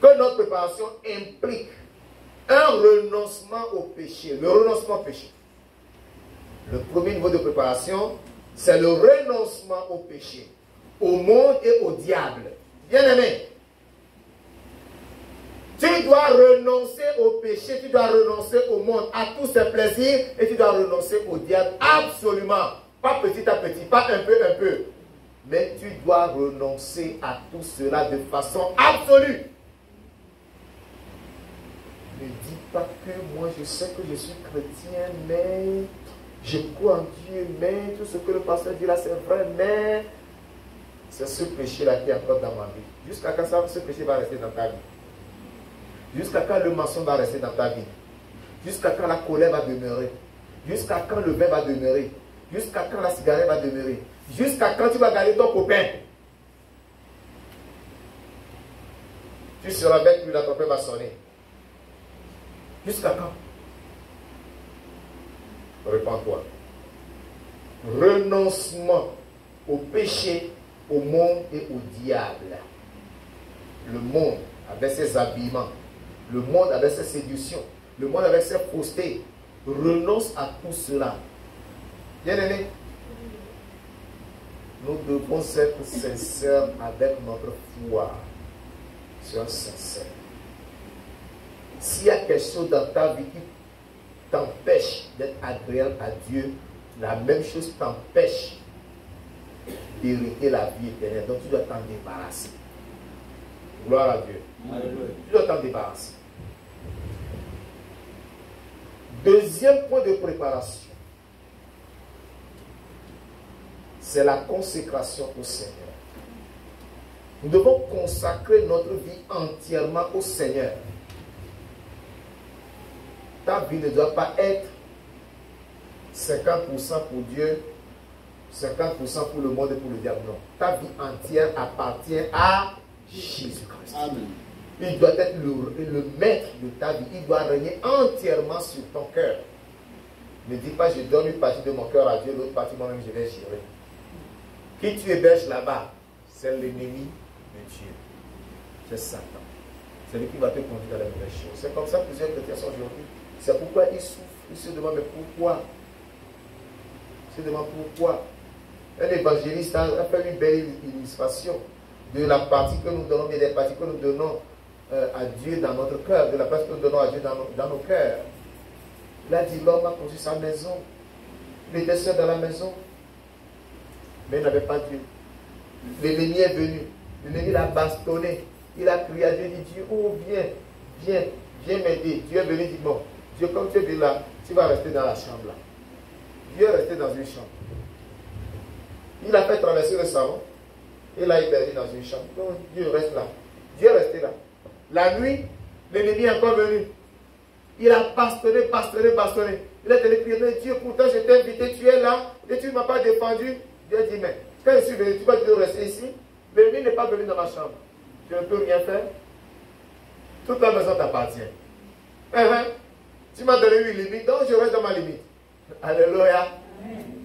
que notre préparation implique un renoncement au péché. Le renoncement au péché. Le premier niveau de préparation, c'est le renoncement au péché, au monde et au diable. Bien-aimé, tu dois renoncer au péché, tu dois renoncer au monde, à tous ses plaisirs, et tu dois renoncer au diable absolument. Pas petit à petit, pas un peu. Mais tu dois renoncer à tout cela de façon absolue. Ne dis pas que moi je sais que je suis chrétien, mais je crois en Dieu, mais tout ce que le pasteur dit là c'est vrai, mais c'est ce péché-là qui est encore dans ma vie. Jusqu'à quand ce péché va rester dans ta vie? Jusqu'à quand le mensonge va rester dans ta vie? Jusqu'à quand la colère va demeurer? Jusqu'à quand le vin va demeurer? Jusqu'à quand la cigarette va demeurer? Jusqu'à quand tu vas garder ton copain? Tu seras avec lui, la trompette va sonner. Jusqu'à quand? Répands-toi. Renoncement au péché, au monde et au diable. Le monde avec ses habillements, le monde avec ses séductions, le monde avec ses faussetés. Renonce à tout cela. Bien-aimé, nous devons être sincères avec notre foi. Sois sincère. S'il y a quelque chose dans ta vie qui t'empêche d'être agréable à Dieu, la même chose t'empêche d'hériter la vie éternelle. Donc tu dois t'en débarrasser. Gloire à Dieu. Tu dois t'en débarrasser. Deuxième point de préparation, c'est la consécration au Seigneur. Nous devons consacrer notre vie entièrement au Seigneur. Ta vie ne doit pas être 50% pour Dieu, 50% pour le monde et pour le diable. Non. Ta vie entière appartient à Jésus-Christ. Il doit être le maître de ta vie. Il doit régner entièrement sur ton cœur. Ne dis pas, je donne une partie de mon cœur à Dieu, l'autre partie moi-même je vais gérer. Qui tu héberges là-bas, c'est l'ennemi de Dieu. C'est Satan. C'est lui qui va te conduire dans la mauvaise chose. C'est comme ça que plusieurs chrétiens sont aujourd'hui. C'est pourquoi ils souffrent. Ils se demandent, mais pourquoi? Ils se demandent pourquoi. Un évangéliste a fait une belle illustration de la partie que nous donnons, et des parties que nous donnons à Dieu dans notre cœur, de la place que nous donnons à Dieu dans nos cœurs. Il a dit, l'homme a construit sa maison. Il était seul dans la maison. Mais il n'avait pas Dieu. L'ennemi est venu. L'ennemi l'a bastonné. Il a crié à Dieu, il dit, Dieu, oh viens m'aider. Dieu est venu, il dit, bon, Dieu, comme tu es venu là, tu vas rester dans la chambre là. Dieu est resté dans une chambre. Il a fait traverser le salon. Il l'a hébergé dans une chambre. Donc Dieu reste là. Dieu est resté là. La nuit, l'ennemi est encore venu. Il a bastonné. Il a crié, mais Dieu, pourtant je t'ai invité, tu es là, et tu ne m'as pas défendu. Dieu dit, mais quand je suis venu, tu vas te rester ici. L'ennemi n'est pas venu dans ma chambre. Je ne peux rien faire. Toute la maison t'appartient. Tu m'as donné une limite, donc je reste dans ma limite. Alléluia.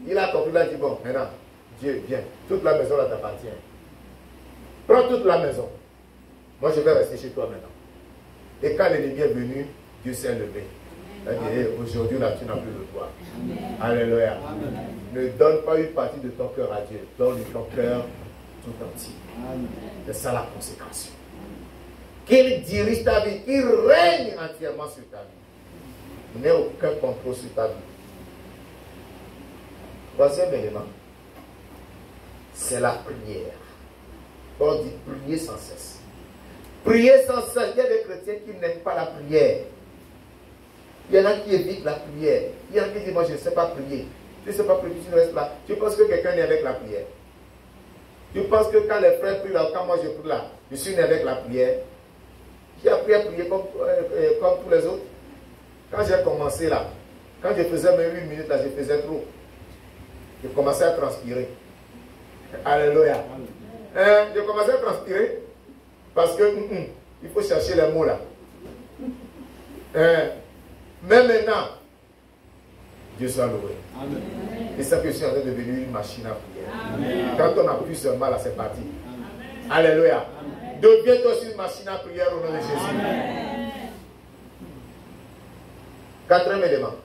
Il a compris, il a dit, bon, maintenant, Dieu, viens. Toute la maison là t'appartient. Prends toute la maison. Moi, je vais rester chez toi maintenant. Et quand l'ennemi est venu, Dieu s'est levé. Il a dit, aujourd'hui, là, tu n'as plus le droit. Alléluia. Ne donne pas une partie de ton cœur à Dieu. Donne-lui ton cœur tout entier. C'est ça la consécration. Qu'il dirige ta vie, qu'il règne entièrement sur ta vie. Il n'y a aucun contrôle sur ta vie. Troisième élément, c'est la prière. On dit prier sans cesse. Prier sans cesse. Il y a des chrétiens qui n'aiment pas la prière. Il y en a qui évitent la prière. Il y en a qui disent, moi je ne sais pas prier. Tu ne sais pas prier, tu restes là. Tu penses que quelqu'un est avec la prière. Tu penses que quand les frères prient là, quand moi je prie là, je suis né avec la prière. J'ai appris à prier comme tous les autres. Quand j'ai commencé là, quand je faisais mes 8 minutes là, je faisais trop. Je commençais à transpirer. Alléluia. Je commençais à transpirer parce que il faut chercher les mots là. Mais maintenant, Dieu soit loué. Et ça que je suis en train de devenir une machine à prier. Amen. Quand on appuie seulement là, c'est parti. Amen. Alléluia. Deviens-toi aussi une machine à prière au nom de Jésus. Amen. Quatrième élément.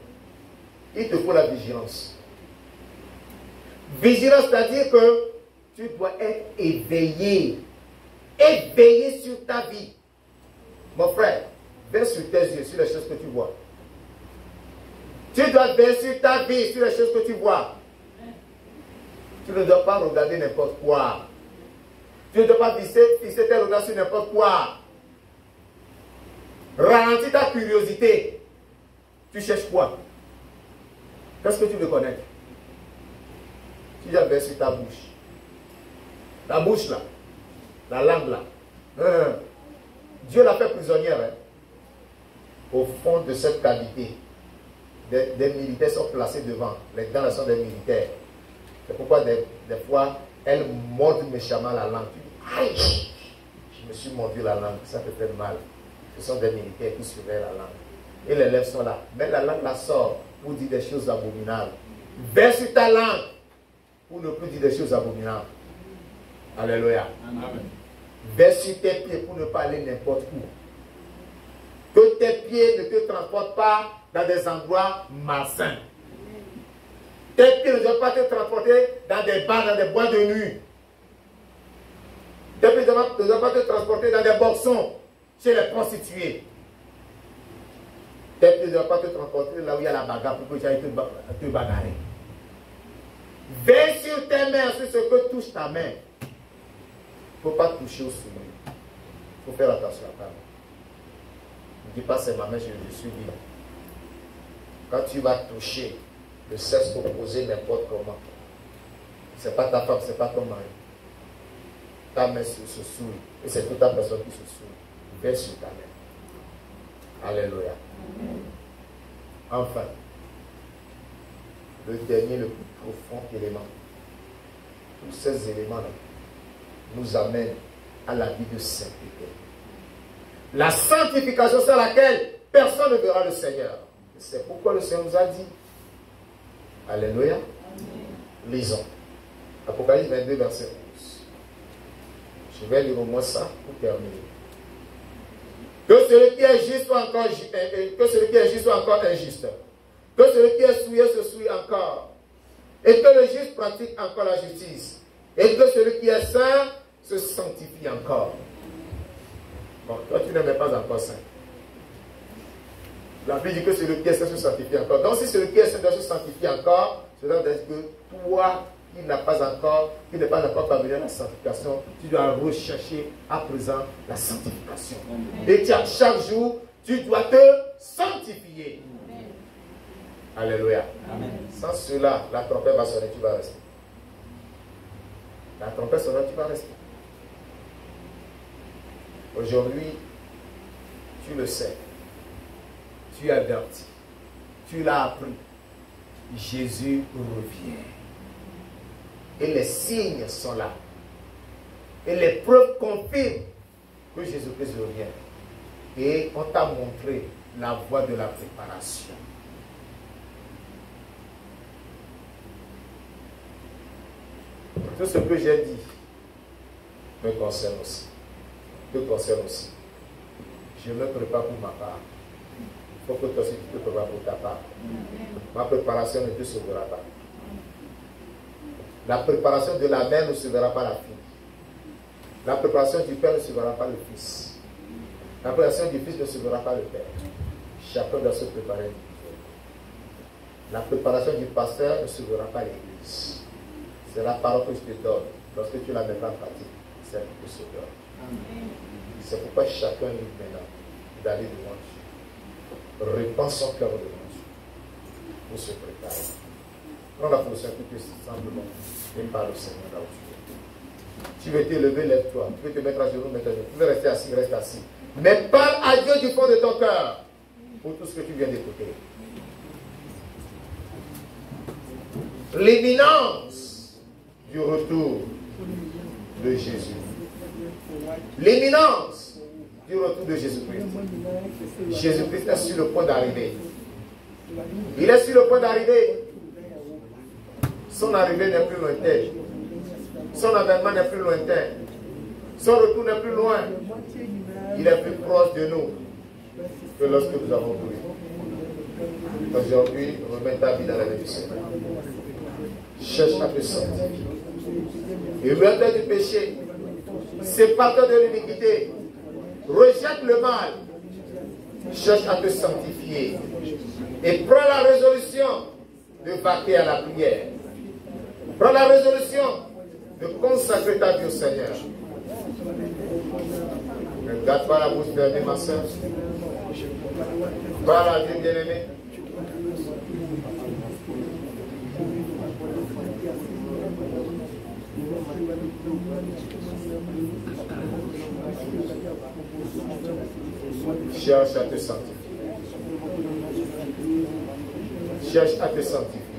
Il te faut la vigilance. Vigilance, c'est-à-dire que tu dois être éveillé. Éveillé sur ta vie. Mon frère, veille sur tes yeux, sur les choses que tu vois. Tu dois veiller sur ta vie, sur les choses que tu vois. Tu ne dois pas regarder n'importe quoi. Tu ne dois pas fixer tes regards sur n'importe quoi. Ralentis ta curiosité. Tu cherches quoi? Qu'est-ce que tu veux connaître? Tu dois veiller sur ta bouche. La bouche là. La langue là. Dieu l'a fait prisonnière. Au fond de cette cavité, des militaires sont placés devant. Les dents sont des militaires. C'est pourquoi des fois, elles mordent méchamment la langue. Tu dis, aïe, je me suis mordu la langue, ça te fait mal. Ce sont des militaires qui surveillent la langue. Et les lèvres sont là. Mais la langue la sort pour dire des choses abominables. Veille sur ta langue pour ne plus dire des choses abominables. Alléluia. Amen. Veille sur tes pieds pour ne pas aller n'importe où. Que tes pieds ne te transportent pas dans des endroits malsains. Tes pieds ne doivent pas te transporter dans des bars, dans des boîtes de nuit. Tes pieds ne doivent pas te transporter dans des boxons chez les prostituées. Tes pieds ne doivent pas te transporter là où il y a la bagarre pour que tu ailles te bagarrer. Veille sur tes mains, sur ce que touche ta main. Il ne faut pas toucher au soumis. Il faut faire attention à ta main. Ne dis pas c'est ma main, je suis libre. Quand tu vas toucher le sexe opposé n'importe comment, ce n'est pas ta femme, ce n'est pas ton mari. Ta main se souille. Et c'est toute ta personne qui se souille. Veille sur ta main. Alléluia. Enfin, le dernier, le plus profond élément. Tous ces éléments-là nous amènent à la vie de sainteté. La sanctification, c'est laquelle personne ne verra le Seigneur. C'est pourquoi le Seigneur nous a dit. Alléluia. Lisons. Apocalypse 22, verset 11. Je vais lire au moins ça pour terminer. Que celui qui est juste soit encore, que celui qui est juste soit encore injuste. Que celui qui est souillé se souille encore. Et que le juste pratique encore la justice. Et que celui qui est saint se sanctifie encore. Bon, toi tu n'es pas encore saint. La Bible dit que celui qui est saint se sanctifie encore. Donc si celui qui est saint doit se sanctifier encore, cela veut dire que toi qui n'as pas encore, qui n'est pas encore parvenu à la sanctification, tu dois rechercher à présent la sanctification. Et chaque jour, tu dois te sanctifier. Alléluia. Amen. Sans cela, la trompette va sonner, tu vas rester. La trompette sonnera, tu vas rester. Aujourd'hui, tu le sais. Tu es averti. Tu l'as appris. Jésus revient. Et les signes sont là. Et les preuves confirment que Jésus-Christ revient. Et on t'a montré la voie de la préparation. Tout ce que j'ai dit me concerne aussi. Te concerne aussi. Je me prépare pour ma part. Il faut que toi aussi tu te prépares pour ta part. Ma préparation ne te sauvera pas. La préparation de la mère ne sauvera pas la fille. La préparation du père ne sauvera pas le fils. La préparation du fils ne sauvera pas le père. Chacun doit se préparer. La préparation du pasteur ne sauvera pas l'église. C'est la parole que je te donne. Lorsque tu la mettras en pratique, c'est pour te sauver. C'est pourquoi chacun est maintenant d'aller devant Dieu. Répand son cœur devant Dieu pour se préparer. Prends la position que tu simplement et par le Seigneur là où tu veux t'élever, lève-toi. Tu veux te mettre à genoux maintenant. Tu veux rester assis, reste assis. Mais parle à Dieu du fond de ton cœur pour tout ce que tu viens d'écouter. L'imminence du retour de Jésus. L'imminence du retour de Jésus-Christ. Jésus-Christ est sur le point d'arriver. Il est sur le point d'arriver. Son arrivée n'est plus lointaine. Son avènement n'est plus lointain. Son retour n'est plus loin. Il est plus proche de nous que lorsque nous avons voulu. Aujourd'hui, remets ta vie dans la main du Seigneur. Cherche à te sanctifier. Et reviens du péché. Sépare-toi de l'iniquité. Rejette le mal. Cherche à te sanctifier. Et prends la résolution de vaquer à la prière. Prends la résolution de consacrer ta vie au Seigneur. Ne garde pas la bouche fermée, ma soeur. Parle à Dieu, bien-aimé. Cherche à te sanctifier. Cherche à te sanctifier.